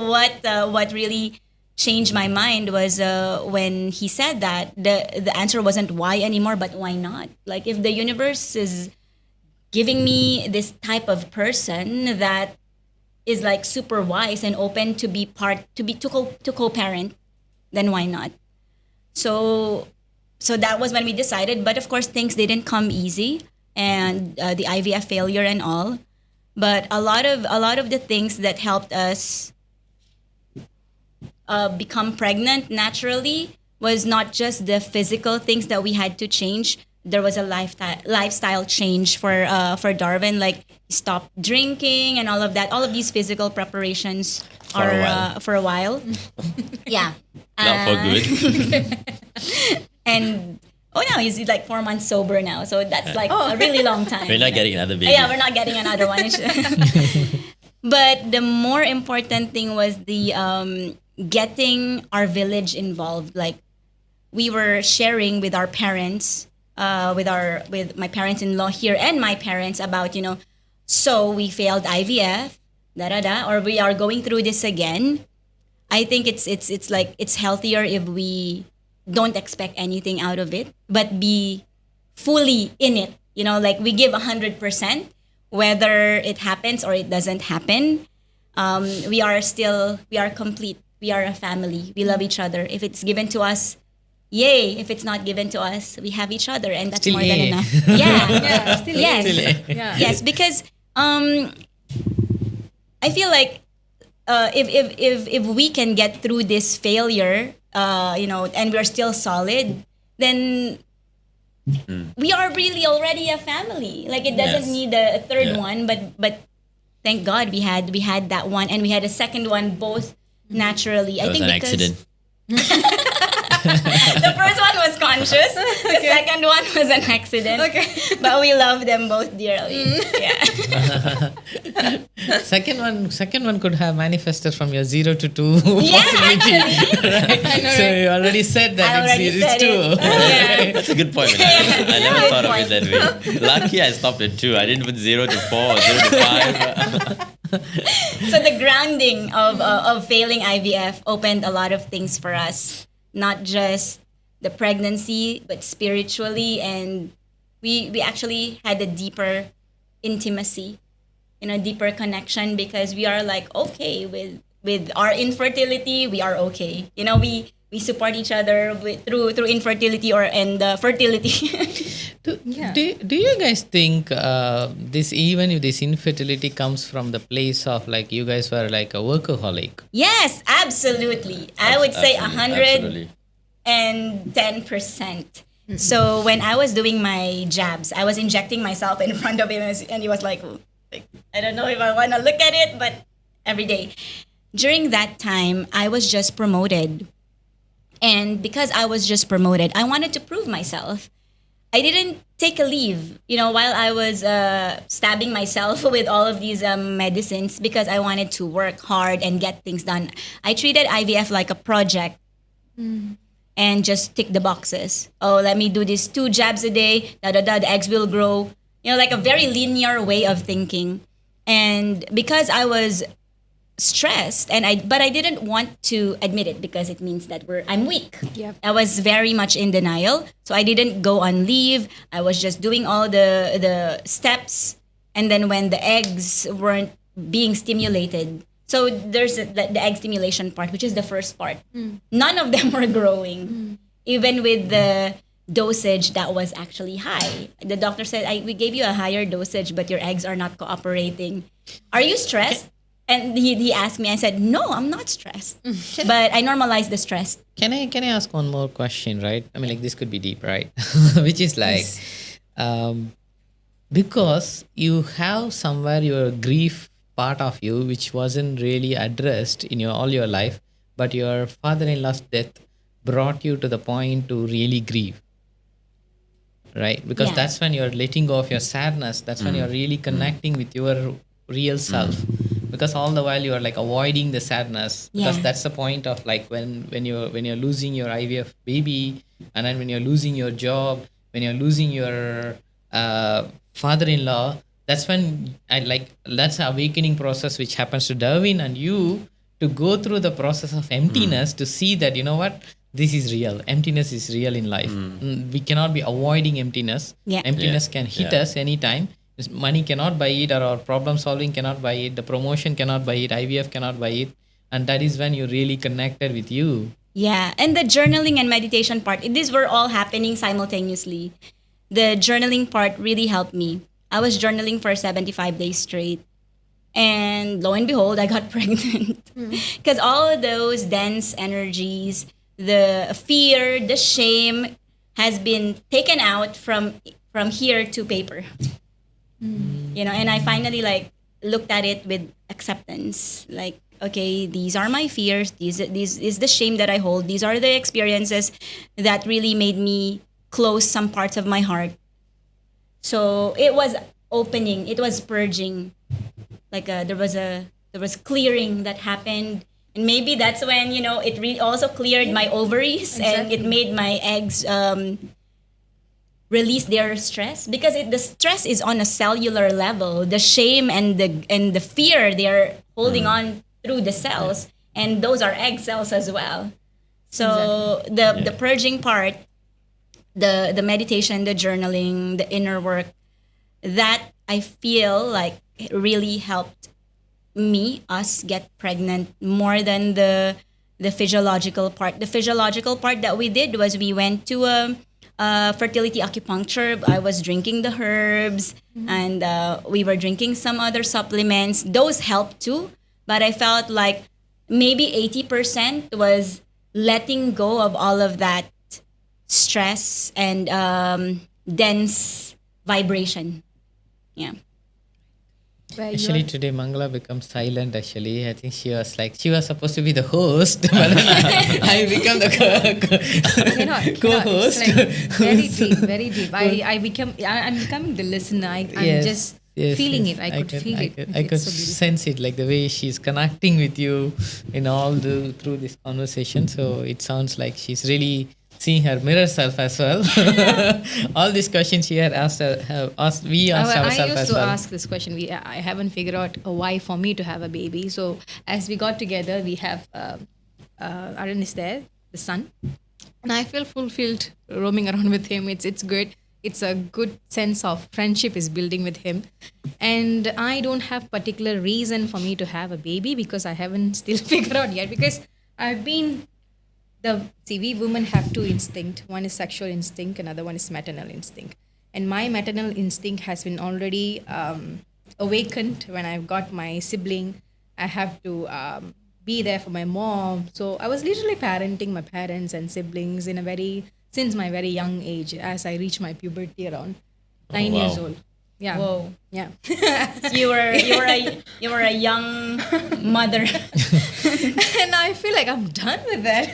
what really changed my mind was when he said that the answer wasn't why anymore, but why not? Like if the universe is giving me this type of person that is like super wise and open to be to co-parent, then why not? So that was when we decided. But of course, things didn't come easy, and the IVF failure and all. But a lot of the things that helped us become pregnant naturally was not just the physical things that we had to change. There was a lifestyle change for Darven, like stop drinking and all of that. All of these physical preparations for a while. Yeah. Not for good. And now he's like 4 months sober now. So that's like a really long time. We're not getting another baby. Yeah, we're not getting another one. But the more important thing was the getting our village involved. Like we were sharing with our parents, with my parents-in-law here and my parents about, so we failed IVF, or we are going through this again. I think it's like it's healthier if we don't expect anything out of it, but be fully in it. Like we give 100%, whether it happens or it doesn't happen. We are complete. We are a family. We love each other. If it's given to us, yay. If it's not given to us, we have each other, and that's Still more than yay. enough. Yeah. Yes. Yeah. Yes, because I feel like if we can get through this failure, and we're still solid, then we are really already a family. Like it doesn't Yes. need a third Yeah. one, but thank God we had that one, and we had a second one both naturally. It was an accident. The first one was conscious. The second one was an accident. Okay. But we love them both dearly. Yeah. Second one could have manifested from your 0 to 2 Yeah, possibility. actually. Right? So you already said I that already it's said 2. it. Yeah. That's a good point. I never thought of it that way. Lucky I stopped at 2. I didn't put 0 to 4 or 0 to 5. So the grounding of failing IVF opened a lot of things for us. Not just the pregnancy, but spiritually, and we actually had a deeper intimacy, deeper connection, because we are like okay with our infertility. We are okay. We support each other through infertility and fertility. Do you guys think this, even if this infertility comes from the place of like you guys were like a workaholic? Yes, absolutely. I would say Absolutely. 110%. So when I was doing my jabs, I was injecting myself in front of him, and he was like, I don't know if I want to look at it, but every day. During that time, I was just promoted. And because I was just promoted, I wanted to prove myself. I didn't take a leave, while I was stabbing myself with all of these medicines, because I wanted to work hard and get things done. I treated IVF like a project and just tick the boxes. Oh, let me do this 2 jabs a day, the eggs will grow. Like a very linear way of thinking. And because I was stressed, but I didn't want to admit it because it means that I'm weak. Yep. I was very much in denial, so I didn't go on leave. I was just doing all the steps, and then when the eggs weren't being stimulated, so there's the egg stimulation part, which is the first part. None of them were growing, even with the dosage that was actually high. The doctor said, we gave you a higher dosage, but your eggs are not cooperating. Are you stressed? And he asked me, I said, no, I'm not stressed. But I normalized the stress. Can I ask one more question, right? I mean, like this could be deep, right? Which is like, because you have somewhere your grief part of you, which wasn't really addressed in all your life, but your father-in-law's death brought you to the point to really grieve, right? Because Yeah. that's when you're letting go of your sadness. That's when you're really connecting with your real self. Because all the while you are like avoiding the sadness. Because Yeah. that's the point of like when you're losing your IVF baby, and then when you're losing your job, when you're losing your father-in-law. That's when that's an awakening process which happens to Darwin and you, to go through the process of emptiness, to see that, you know what, this is real. Emptiness is real in life. We cannot be avoiding emptiness. Yeah. Emptiness Yeah. can hit Yeah. us anytime. Money cannot buy it, or our problem solving cannot buy it. The promotion cannot buy it. IVF cannot buy it. And that is when you really connected with you. Yeah, and the journaling and meditation part, these were all happening simultaneously. The journaling part really helped me. I was journaling for 75 days straight. And lo and behold, I got pregnant. Because all of those dense energies, the fear, the shame has been taken out from here to paper. You know, and I finally like looked at it with acceptance. Like, okay, these are my fears. These is the shame that I hold. These are the experiences that really made me close some parts of my heart. So it was opening. It was purging. Like there was clearing that happened, and maybe that's when, you know, it really also cleared my ovaries, and it made my eggs release their stress, because the stress is on a cellular level. The shame and the fear, they are holding on through the cells, and those are egg cells as well. So the purging part, the meditation, the journaling, the inner work, that I feel like really helped us get pregnant more than the physiological part. The physiological part that we did was we went to a fertility acupuncture. I was drinking the herbs, and we were drinking some other supplements. Those helped too, but I felt like maybe 80% was letting go of all of that stress and dense vibration. Yeah. Where Actually, today Mangala becomes silent. Actually, I think she was supposed to be the host, but then I become the cannot. co-host. It's like very deep. I'm becoming the listener. I'm just feeling it. I could feel it. I could It's so beautiful. sense it, like the way she's connecting with you in through this conversation. So it sounds like she's really seeing her mirror self as well. All these questions she had asked, we asked I ourselves used as to well. ask this question. I haven't figured out a why for me to have a baby. So as we got together, we have Arun is there, the son, and I feel fulfilled roaming around with him. It's good. It's a good sense of friendship is building with him, and I don't have particular reason for me to have a baby because I haven't still figured out yet. Because I've been we women have two instincts. One is sexual instinct, another one is maternal instinct. And my maternal instinct has been already awakened when I've got my sibling. I have to be there for my mom. So I was literally parenting my parents and siblings since my very young age, as I reached my puberty around 9 wow. years old. Yeah. Whoa. Yeah. You were a young mother. And I feel like I'm done with that.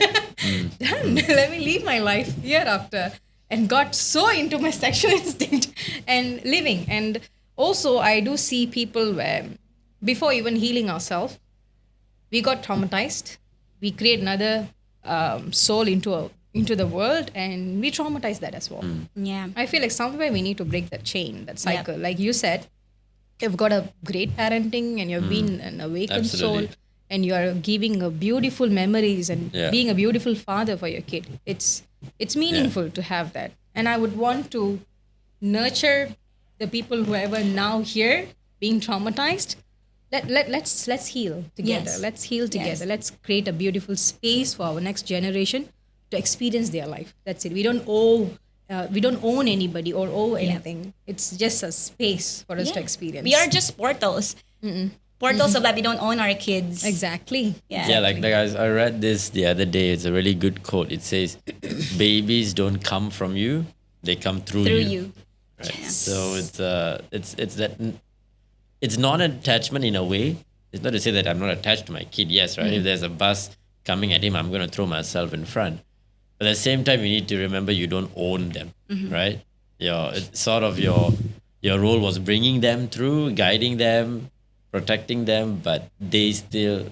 Done. Let me live my life hereafter. And got so into my sexual instinct and living. And also, I do see people where, before even healing ourselves, we got traumatized. We create another soul into the world, and we traumatize that as well. Yeah. I feel like somewhere we need to break that chain, that cycle. Like you said, you've got a great parenting and you've been an awakened Absolutely. soul, and you are giving a beautiful memories and Yeah. being a beautiful father for your kid. It's meaningful to have that. And I would want to nurture the people who are now here being traumatized. Let's heal together. Yes. Let's heal together. Yes. Let's create a beautiful space for our next generation to experience their life. That's it. We don't own anybody or owe anything. It's just a space for us to experience. We are just portals. Portals so that we don't own our kids. exactly. Yeah, like guys, I read this the other day. It's a really good quote. It says, "Babies don't come from you; they come through you." Right. So it's that it's not an attachment in a way. It's not to say that I'm not attached to my kid. Yes, right. If there's a bus coming at him, I'm going to throw myself in front. But at the same time, you need to remember you don't own them, right? Your role was bringing them through, guiding them, protecting them, but they still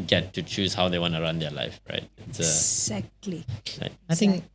get to choose how they want to run their life, right? Exactly. Right. I think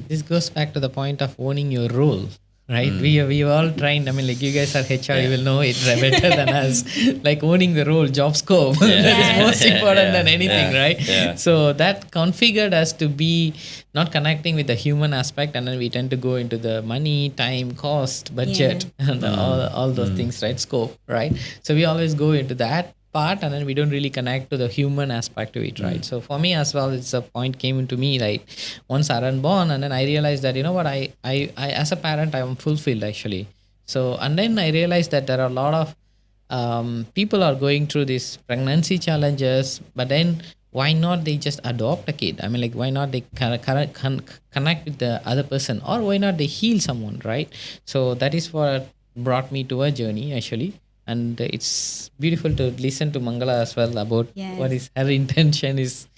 this goes back to the point of owning your role, right? We all trained. I mean, like you guys are HR, you will know it better than us. Like owning the role, job scope, that is most important than anything, right? Yeah. So that configured us to be not connecting with the human aspect, and then we tend to go into the money, time, cost, budget, and all those things, right? Scope, right? So we always go into that part, and then we don't really connect to the human aspect to it, right? So for me as well, it's a point came into me like once Aran born, and then I realized that, you know what, I as a parent, I am fulfilled actually. So, and then I realized that there are a lot of people are going through these pregnancy challenges, but then why not they just adopt a kid? I mean, like, why not they connect with the other person, or why not they heal someone, right? So that is what brought me to a journey actually. And it's beautiful to listen to Mangala as well about what is her intention is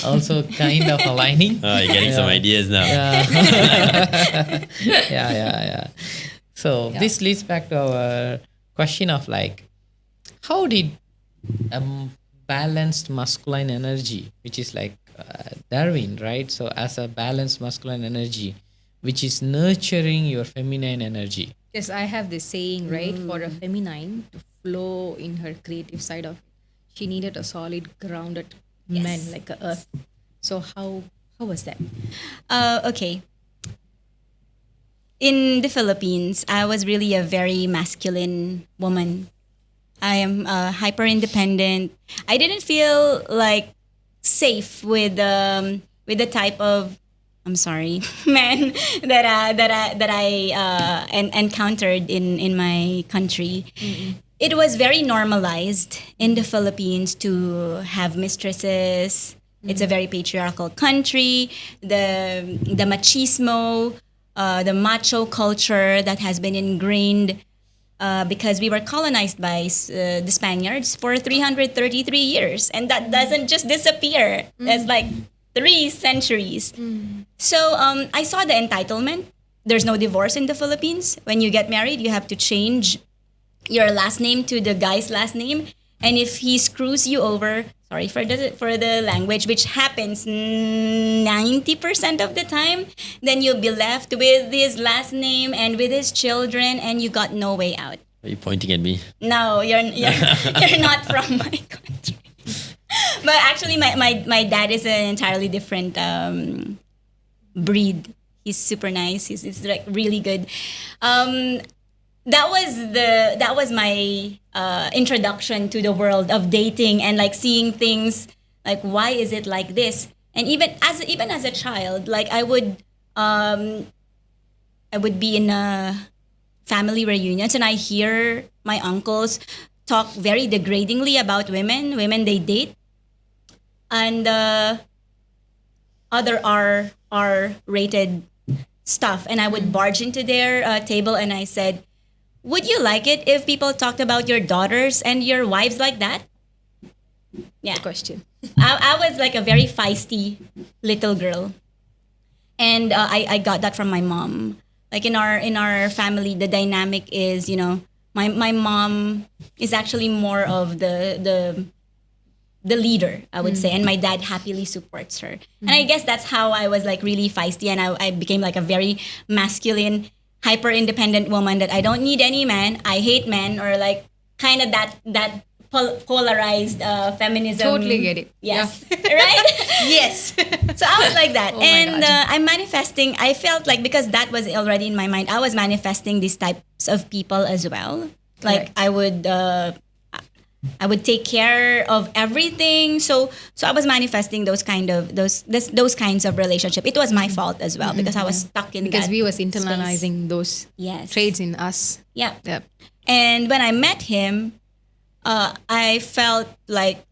also kind of aligning. Oh, you're getting some ideas now. Yeah. So this leads back to our question of like, how did balanced masculine energy, which is like Darwin, right? So as a balanced masculine energy, which is nurturing your feminine energy. Yes, I have this saying, right? For a feminine to flow in her creative side of, she needed a solid, grounded man like a earth. So how was that? Okay. In the Philippines, I was really a very masculine woman. I am hyper independent. I didn't feel like safe with the type of, I'm sorry, men that I encountered in my country. It was very normalized in the Philippines to have mistresses. It's a very patriarchal country. The machismo, the macho culture that has been ingrained because we were colonized by the Spaniards for 333 years, and that doesn't just disappear. That's like 3 centuries. So I saw the entitlement. There's no divorce in the Philippines. When you get married, you have to change your last name to the guy's last name. And if he screws you over, sorry for the language, which happens 90% of the time, then you'll be left with his last name and with his children, and you got no way out. Are you pointing at me? No, you're not from my country. But actually, my dad is an entirely different breed. He's super nice. He's like really good. That was my introduction to the world of dating and like seeing things like, why is it like this? And even as a child, like I would be in family reunions and I hear my uncles talk very degradingly about women they date, and other R-rated stuff, and I would barge into their table and I said, would you like it if people talked about your daughters and your wives like that? Yeah. Question. I was like a very feisty little girl. And I got that from my mom. Like in our family, the dynamic is, my mom is actually more of the leader, I would say, and my dad happily supports her. And I guess that's how I was like really feisty, and I became like a very masculine, hyper independent woman that I don't need any man, I hate men, or like kind of that polarized feminism. Totally get it. Yes. Yeah. Right? Yes. So I was like that. Oh my And God. I'm manifesting, I felt like because that was already in my mind, I was manifesting these types of people as well. Like Correct. I would take care of everything. So I was manifesting those kinds of relationship. It was my fault as well because I was stuck in Because that we was space. internalizing those Yes. traits in us. Yeah. Yep. And when I met him, I felt like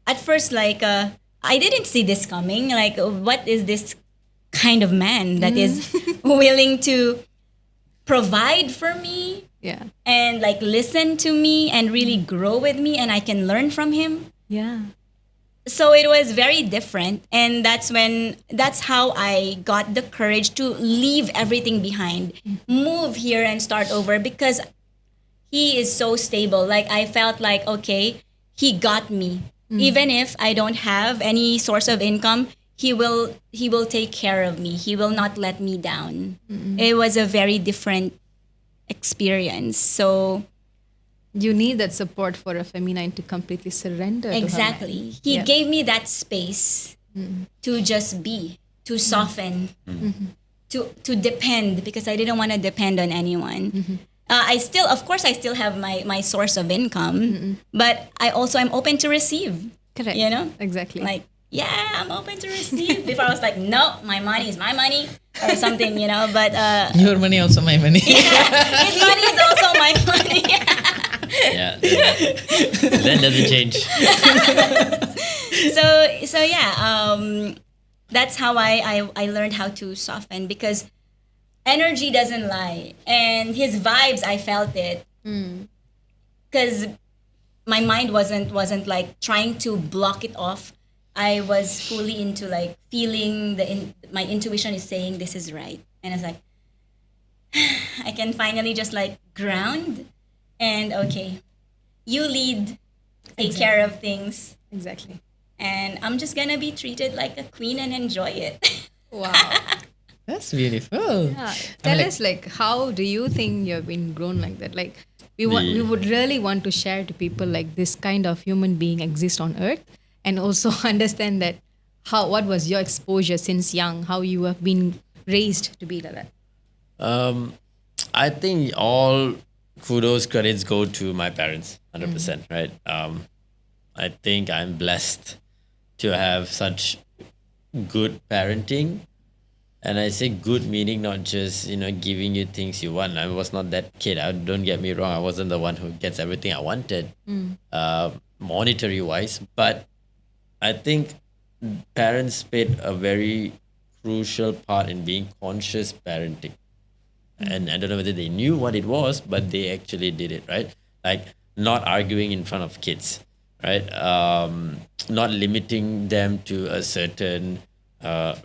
at first like I didn't see this coming. Like, what is this kind of man that is willing to provide for me? Yeah. And like listen to me and really grow with me, and I can learn from him. Yeah. so it was very different, and that's how I got the courage to leave everything behind, move here and start over, because he is so stable. Like, I felt like, okay, he got me. Even if I don't have any source of income, he will take care of me. He will not let me down. It was a very different experience. So You need that support for a feminine to completely surrender. To her exactly, man. he Yeah. gave me that space to just be, to soften, to depend, because I didn't want to depend on anyone. I still, of course, I still have my source of income, but I also am open to receive. Correct. You know, Exactly. like, yeah, I'm open to receive. Before I was like, no, my money is my money or something, you know. But Your money also my money. his money is also my money. Yeah, that doesn't change. So yeah, that's how I learned how to soften, because energy doesn't lie, and his vibes, I felt it, because my mind wasn't like trying to block it off. I was fully into like feeling my intuition is saying this is right, and I was like, I can finally just like ground, and okay, you lead, take care of things, Exactly. and I'm just gonna be treated like a queen and enjoy it. Wow. That's beautiful. Yeah. Tell us, like, how do you think you've been grown like that? Like, we would really want to share to people like this kind of human being exists on earth, and also understand that what was your exposure since young, how you have been raised to be like that. I think all kudos, credits go to my parents, 100%, right? I think I'm blessed to have such good parenting. And I say good meaning not just, giving you things you want. I was not that kid. Don't get me wrong. I wasn't the one who gets everything I wanted, monetary wise. But I think parents played a very crucial part in being conscious parenting. And I don't know whether they knew what it was, but they actually did it, right? Like not arguing in front of kids, right? Not limiting them to a certain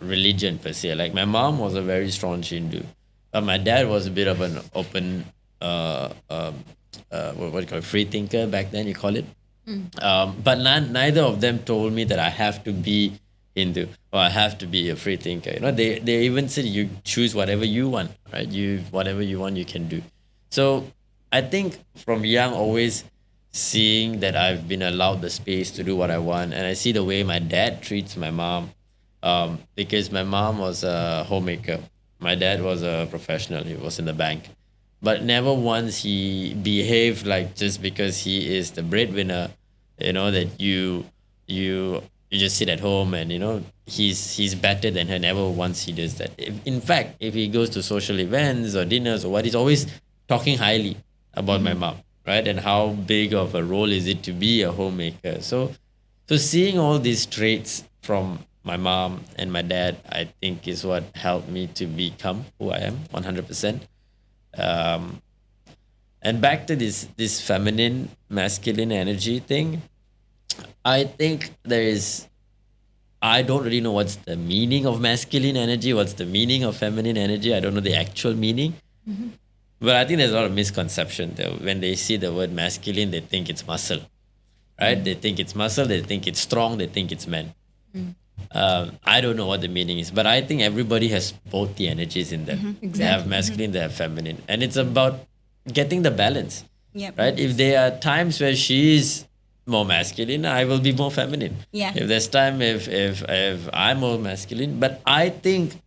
religion per se. Like my mom was a very strong Hindu, but my dad was a bit of an open, what do you call it, free thinker back then, you call it. But neither of them told me that I have to be Hindu or I have to be a free thinker. They even said you choose whatever you want, right? Whatever you want, you can do. So I think from young, always seeing that I've been allowed the space to do what I want, and I see the way my dad treats my mom, because my mom was a homemaker. My dad was a professional. He was in the bank. But never once he behaved like just because he is the breadwinner, that you just sit at home and, he's better than her. Never once he does that. In fact, if he goes to social events or dinners or what, he's always talking highly about my mom, right? And how big of a role is it to be a homemaker. So seeing all these traits from my mom and my dad, I think is what helped me to become who I am 100%. And back to this feminine, masculine energy thing, I think I don't really know what's the meaning of masculine energy, what's the meaning of feminine energy. I don't know the actual meaning. But I think there's a lot of misconception there. When they see the word masculine, they think it's muscle, right? They think it's muscle, they think it's strong, they think it's men. I don't know what the meaning is, but I think everybody has both the energies in them. They have masculine, they have feminine. And it's about getting the balance, Yep. right? If there are times where she is more masculine, I will be more feminine. Yeah. If there's time, if I'm more masculine, but I think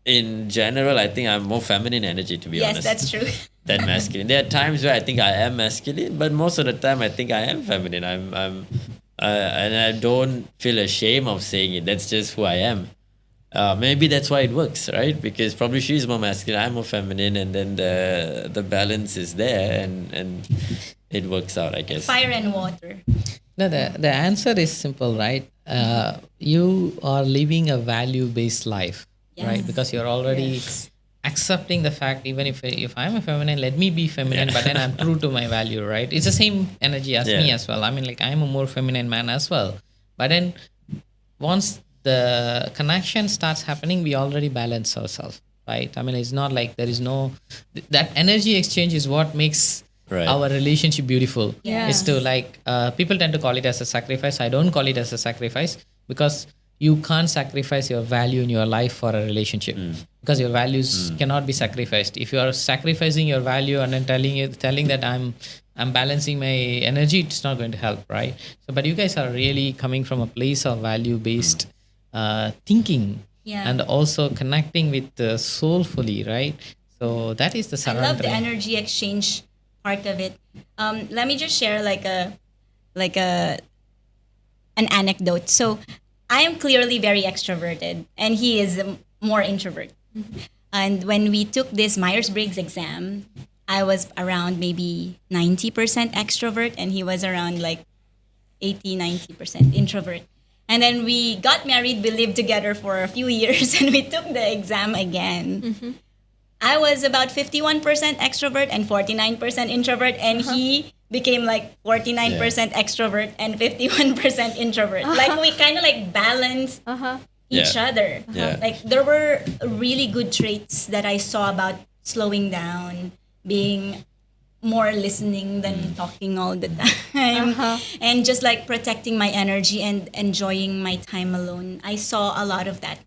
in general, I think I'm more feminine energy, to be Yes, honest. that's true. Than masculine. There are times where I think I am masculine, but most of the time I think I am feminine. I'm and I don't feel ashamed of saying it. That's just who I am. Maybe that's why it works, right? Because probably she's more masculine, I'm more feminine, and then the balance is there, and it works out, I guess. Fire and water. No, the answer is simple, right? You are living a value-based life, right? Yes. Because you're already accepting the fact, even if I'm a feminine, let me be feminine, but then I'm true to my value, right? It's the same energy as me as well. I mean, like I'm a more feminine man as well. But then once the connection starts happening, we already balance ourselves, right? I mean, it's not like there is no that energy exchange is what makes Right. our relationship beautiful. Yes. It's to like people tend to call it as a sacrifice. I don't call it as a sacrifice because you can't sacrifice your value in your life for a relationship because your values cannot be sacrificed. If you are sacrificing your value and then telling that I'm balancing my energy, it's not going to help, right? So, but you guys are really coming from a place of value based thinking Yeah. and also connecting with soulfully, right? So that is the I love the surrendering. energy exchange part of it. Let me just share like an anecdote. So I am clearly very extroverted, and he is more introvert. And when we took this Myers-Briggs exam, I was around maybe 90% extrovert, and he was around like 80-90% introvert. And then we got married, we lived together for a few years, and we took the exam again. I was about 51% extrovert and 49% introvert, and he became like 49% extrovert and 51% introvert. Like we kind of like balanced each Yeah. other. Yeah. Like there were really good traits that I saw about slowing down, being more listening than talking all the time, and just like protecting my energy and enjoying my time alone. I saw a lot of that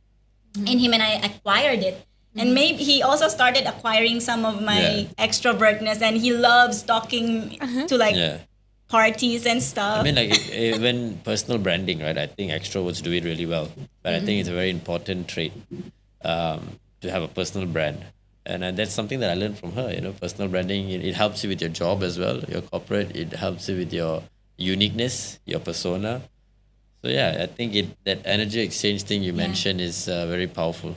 in him, and I acquired it. And maybe he also started acquiring some of my extrovertness, and he loves talking to like Yeah. parties and stuff. I mean, like when personal branding, right? I think extroverts do it really well, but I think it's a very important trait to have a personal brand, and that's something that I learned from her. You know, personal branding it helps you with your job as well, your corporate. It helps you with your uniqueness, your persona. So yeah, I think that energy exchange thing you mentioned is very powerful.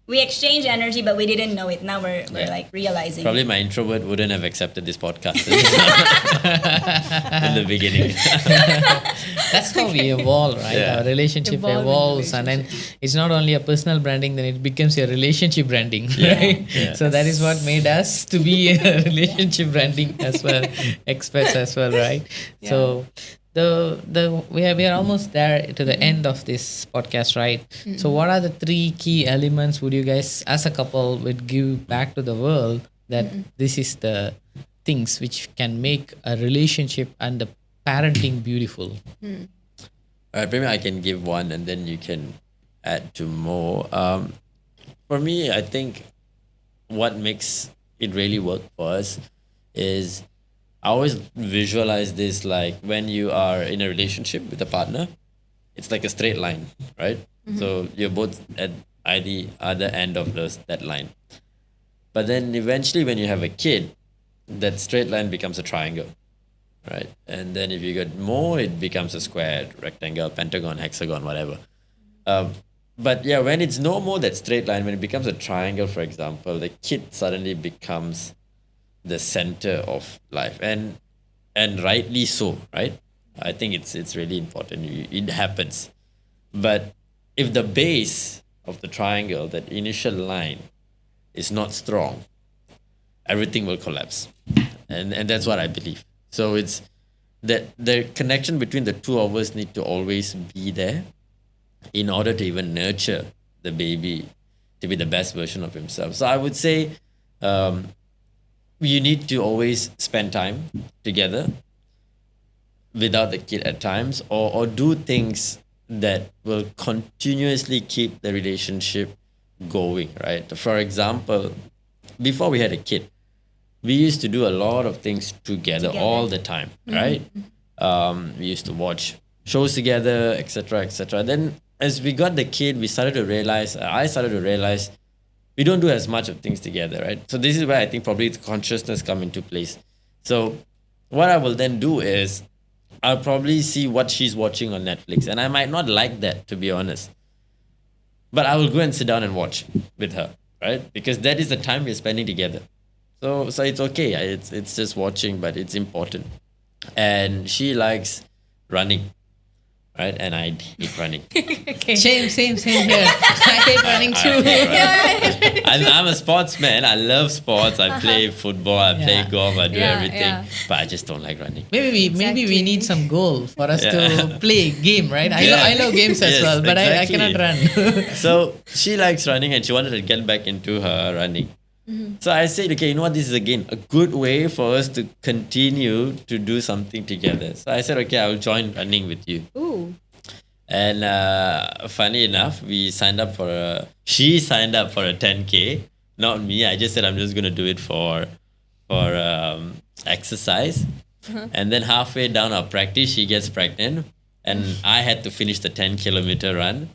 We exchanged energy, but we didn't know it. Now we're like realizing. Probably my introvert wouldn't have accepted this podcast in the beginning. That's how we evolve, right? Yeah. Our relationship Evolve in evolves, and then it's not only a personal branding, then it becomes a relationship branding, right? Yeah. So that is what made us to be a relationship branding as well, experts as well, right? So we are almost there to the end of this podcast, right? So what are the 3 key elements would you guys as a couple would give back to the world that this is the things which can make a relationship and the parenting beautiful? All right, maybe I can give one and then you can add to more. For me, I think what makes it really work for us is I always visualize this like when you are in a relationship with a partner, it's like a straight line, right? So you're both at the other end of that line. But then eventually when you have a kid, that straight line becomes a triangle, right? And then if you get more, it becomes a square, rectangle, pentagon, hexagon, whatever. But yeah, when it's no more that straight line, when it becomes a triangle, for example, the kid suddenly becomes the center of life, and rightly so, right? I think it's really important. It happens, but if the base of the triangle, that initial line, is not strong, everything will collapse, and that's what I believe. So it's that the connection between the two of us need to always be there in order to even nurture the baby to be the best version of himself. So I would say you need to always spend time together without the kid at times, or do things that will continuously keep the relationship going, right? For example, before we had a kid, we used to do a lot of things together. All the time, right? We used to watch shows together, etc., etc. Then as we got the kid, I started to realize we don't do as much of things together, right? So this is where I think probably the consciousness come into place. So what I will then do is I'll probably see what she's watching on Netflix, and I might not like that, to be honest, but I will go and sit down and watch with her, right? Because that is the time we're spending together. So it's okay. It's just watching, but it's important. And she likes running. right? And I hate running. Okay. Same here. I hate running too. I'm a sportsman. I love sports. I play football. I play Yeah. golf. I do Yeah, everything. yeah. But I just don't like running. Maybe we Exactly. need some goal for us Yeah. to play game, right? I love games as Yes, well, but I exactly. cannot run. So she likes running and she wanted to get back into her running. So I said, okay, you know what? This is again a good way for us to continue to do something together. So I said, okay, I will join running with you. Ooh. And funny enough, she signed up for a 10K, not me. I just said I'm just gonna do it for exercise. And then halfway down our practice, she gets pregnant, and I had to finish the 10-kilometer run.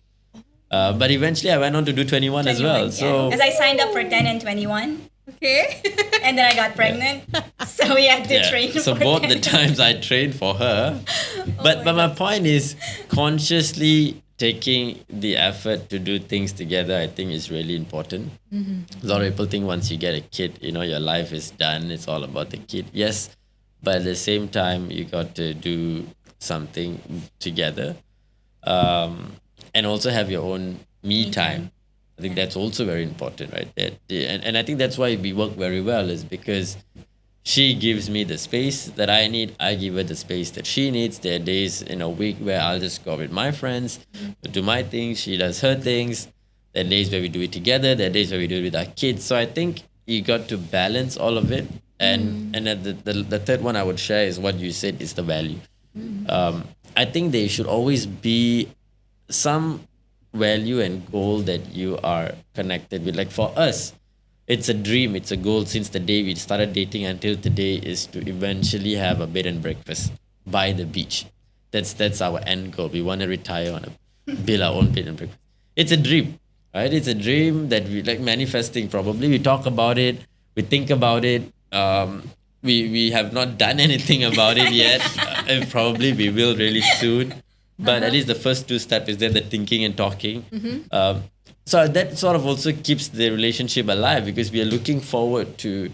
But eventually, I went on to do 21 as well. So Because I signed up for 10 and 21, Okay. and then I got pregnant, so we had to train. So for both 10. the times I trained for her. But my point is consciously taking the effort to do things together, I think is really important. A lot of people think once you get a kid, your life is done. It's all about the kid. Yes, but at the same time, you got to do something together, and also have your own me time. I think that's also very important, right? And I think that's why we work very well, is because she gives me the space that I need. I give her the space that she needs. There are days in a week where I'll just go with my friends, do my things. She does her things. There are days where we do it together. There are days where we do it with our kids. So I think you got to balance all of it. And the third one I would share is what you said is the value. I think there should always be some value and goal that you are connected with. Like for us, it's a dream, it's a goal since the day we started dating until today, is to eventually have a bed and breakfast by the beach. That's our end goal. We want to retire on build our own bed and breakfast. It's a dream, right? It's a dream that we like manifesting. Probably we talk about it, we think about it. We have not done anything about it yet. And probably we will really soon. But at least the first two steps is there, the thinking and talking. So that sort of also keeps the relationship alive, because we are looking forward to,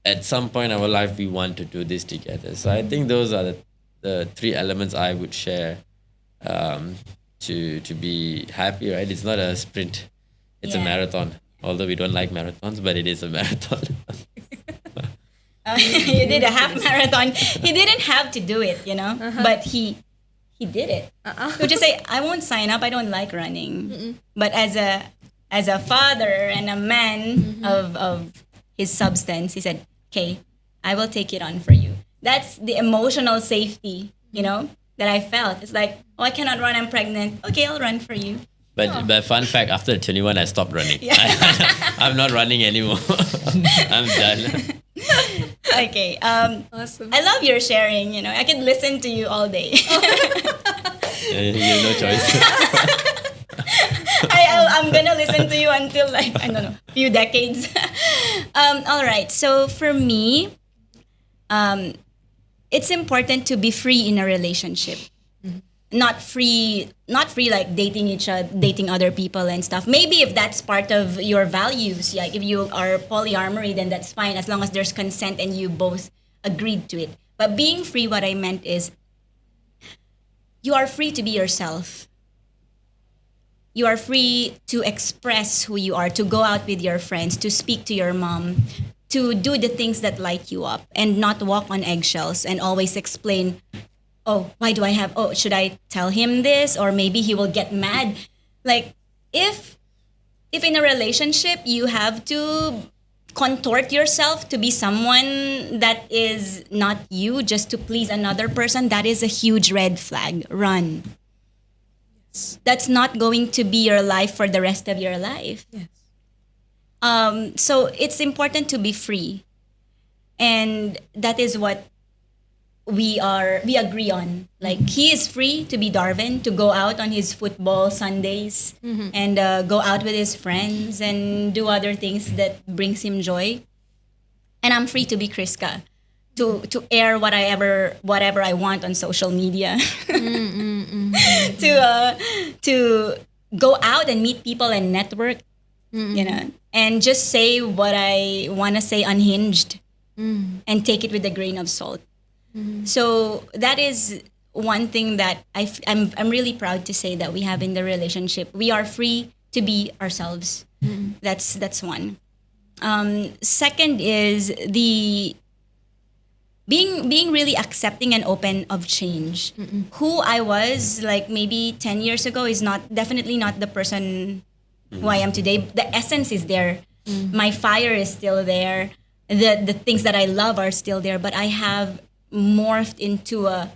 at some point in our life, we want to do this together. So I think those are the three elements I would share to be happy, right? It's not a sprint, it's a Yeah. marathon. Although we don't like marathons, but it is a marathon. You did a half marathon. He didn't have to do it, but he did it. So just say, I won't sign up. I don't like running. But as a father and a man of his substance, he said, okay, I will take it on for you. That's the emotional safety, that I felt. It's like, oh, I cannot run. I'm pregnant. Okay, I'll run for you. But fun fact, after 21, I stopped running. I'm not running anymore. I'm done. Okay. Awesome. I love your sharing. I could listen to you all day. You have no choice. I'm gonna listen to you until like I don't know, few decades. All right. So for me, it's important to be free in a relationship. Not free like dating other people and stuff. Maybe if that's part of your values, like if you are polyamory, then that's fine as long as there's consent and you both agreed to it. But being free, what I meant is you are free to be yourself. You are free to express who you are, to go out with your friends, to speak to your mom, to do the things that light you up and not walk on eggshells and always explain, oh, should I tell him this? Or maybe he will get mad. Like, if in a relationship you have to contort yourself to be someone that is not you just to please another person, that is a huge red flag. Run. That's not going to be your life for the rest of your life. Yes. So it's important to be free. And that is what we agree on. Like, he is free to be Darven, to go out on his football Sundays and go out with his friends and do other things that brings him joy. And I'm free to be Krishka, to air whatever I want on social media, to go out and meet people and network, and just say what I want to say unhinged, and take it with a grain of salt. So that is one thing that I'm really proud to say that we have in the relationship. We are free to be ourselves. That's one. Second is the being really accepting and open of change. Who I was like maybe 10 years ago is definitely not the person who I am today. The essence is there. My fire is still there. The things that I love are still there, but I have morphed into a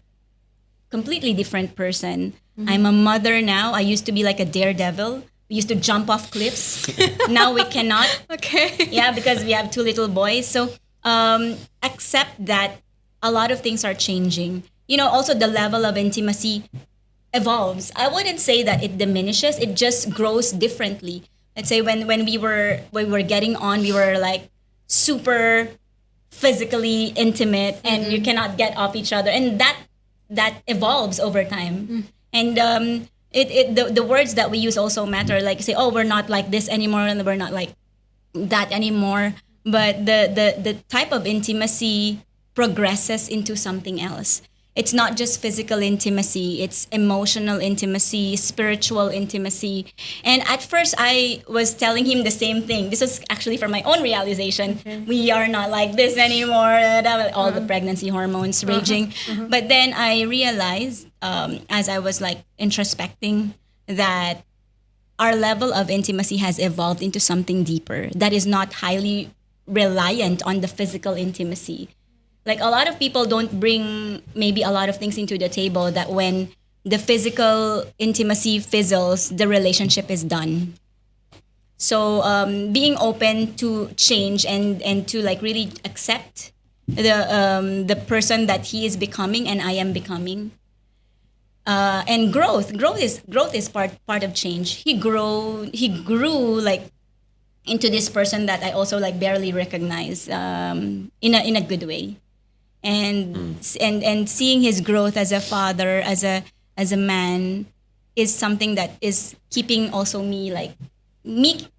completely different person. I'm a mother now. I used to be like a daredevil. We used to jump off cliffs. Now we cannot. Okay. Yeah, because we have two little boys. So accept that a lot of things are changing. Also the level of intimacy evolves. I wouldn't say that it diminishes. It just grows differently. Let's say when we were getting on, we were like super physically intimate, and you cannot get off each other, and that evolves over time. And the words that we use also matter. Like say, oh, we're not like this anymore, and we're not like that anymore. But the type of intimacy progresses into something else. It's not just physical intimacy, it's emotional intimacy, spiritual intimacy. And at first I was telling him the same thing. This was actually for my own realization. We are not like this anymore. All the pregnancy hormones raging. But then I realized, as I was like introspecting, that our level of intimacy has evolved into something deeper that is not highly reliant on the physical intimacy. Like a lot of people don't bring maybe a lot of things into the table, that when the physical intimacy fizzles, the relationship is done. So being open to change and to like really accept the person that he is becoming and I am becoming. And growth is part of change. He grew like into this person that I also like barely recognize in a good way. And seeing his growth as a father, as a man, is something that is keeping also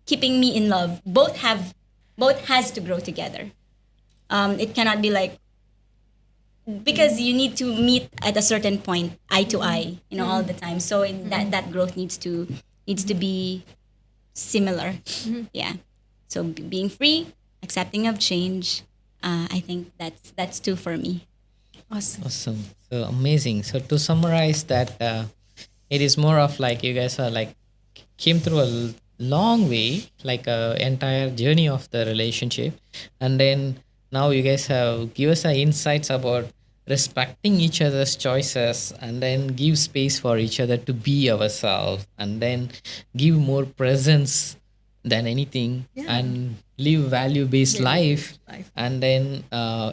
keeping me in love. Both has to grow together. It cannot be like, because you need to meet at a certain point, eye to eye, all the time. So that growth needs to be similar. Yeah. So being free, accepting of change. I think that's two for me. Awesome. So amazing. So to summarize that, it is more of like you guys are like came through a long way, like a entire journey of the relationship, and then now you guys have give us insights about respecting each other's choices, and then give space for each other to be ourselves, and then give more presence than anything, and live value-based life. And then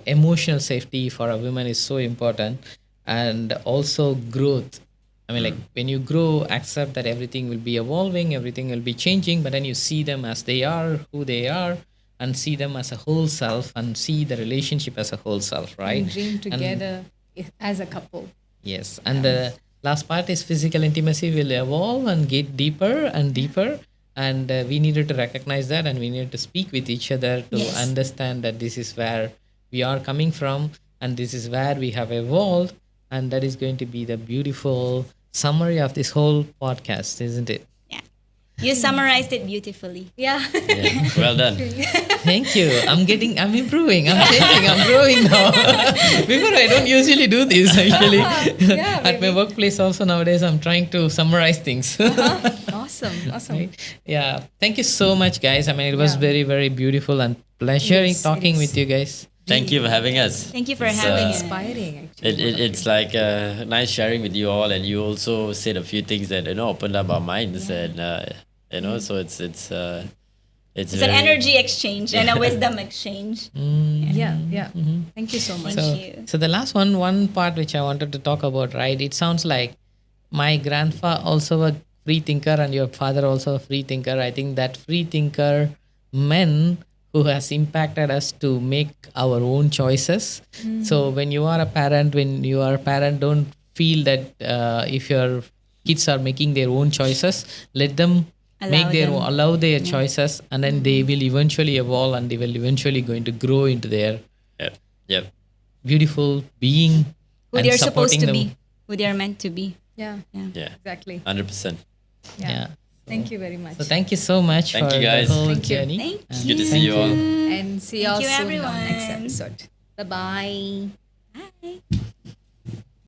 emotional safety for a woman is so important, and also growth. I mean, like when you grow, accept that everything will be evolving, everything will be changing, but then you see them as they are, who they are, and see them as a whole self, and see the relationship as a whole self, right? And dream together as a couple. Yes. And the last part is physical intimacy will evolve and get deeper and deeper. And we needed to recognize that, and we needed to speak with each other to understand that this is where we are coming from, and this is where we have evolved. And that is going to be the beautiful summary of this whole podcast, isn't it? Yeah. You summarized it beautifully. Yeah. Well done. Thank you. I'm improving. I'm changing. I'm growing now. Before, I don't usually do this actually. At my workplace also nowadays, I'm trying to summarize things. Awesome. Right? Yeah. Thank you so much, guys. I mean, it was very, very beautiful and pleasure talking with you guys. Thank you for having us. Thank you for having us. Inspiring, actually. It's like nice sharing with you all, and you also said a few things that opened up our minds, and so it's an very, energy exchange and a wisdom exchange. Yeah. Thank you so much. Thank you. So the last one part which I wanted to talk about, right? It sounds like my grandfather also a free thinker, and your father also a free thinker. I think that free thinker men who has impacted us to make our own choices. So when you are a parent, don't feel that if your kids are making their own choices, let them allow their choices, and then they will eventually evolve, and they will eventually going to grow into their Yep. beautiful being Who and they're supposed supporting to them. be. who they are meant to be. Yeah. Yeah, Exactly. 100%. Yeah. Thank you very much. So thank you so much Thank for you, guys. the whole Thank you. journey. Thank It's good to see you all. And see you all Thank you, soon on next everyone. episode. Bye-bye. Bye.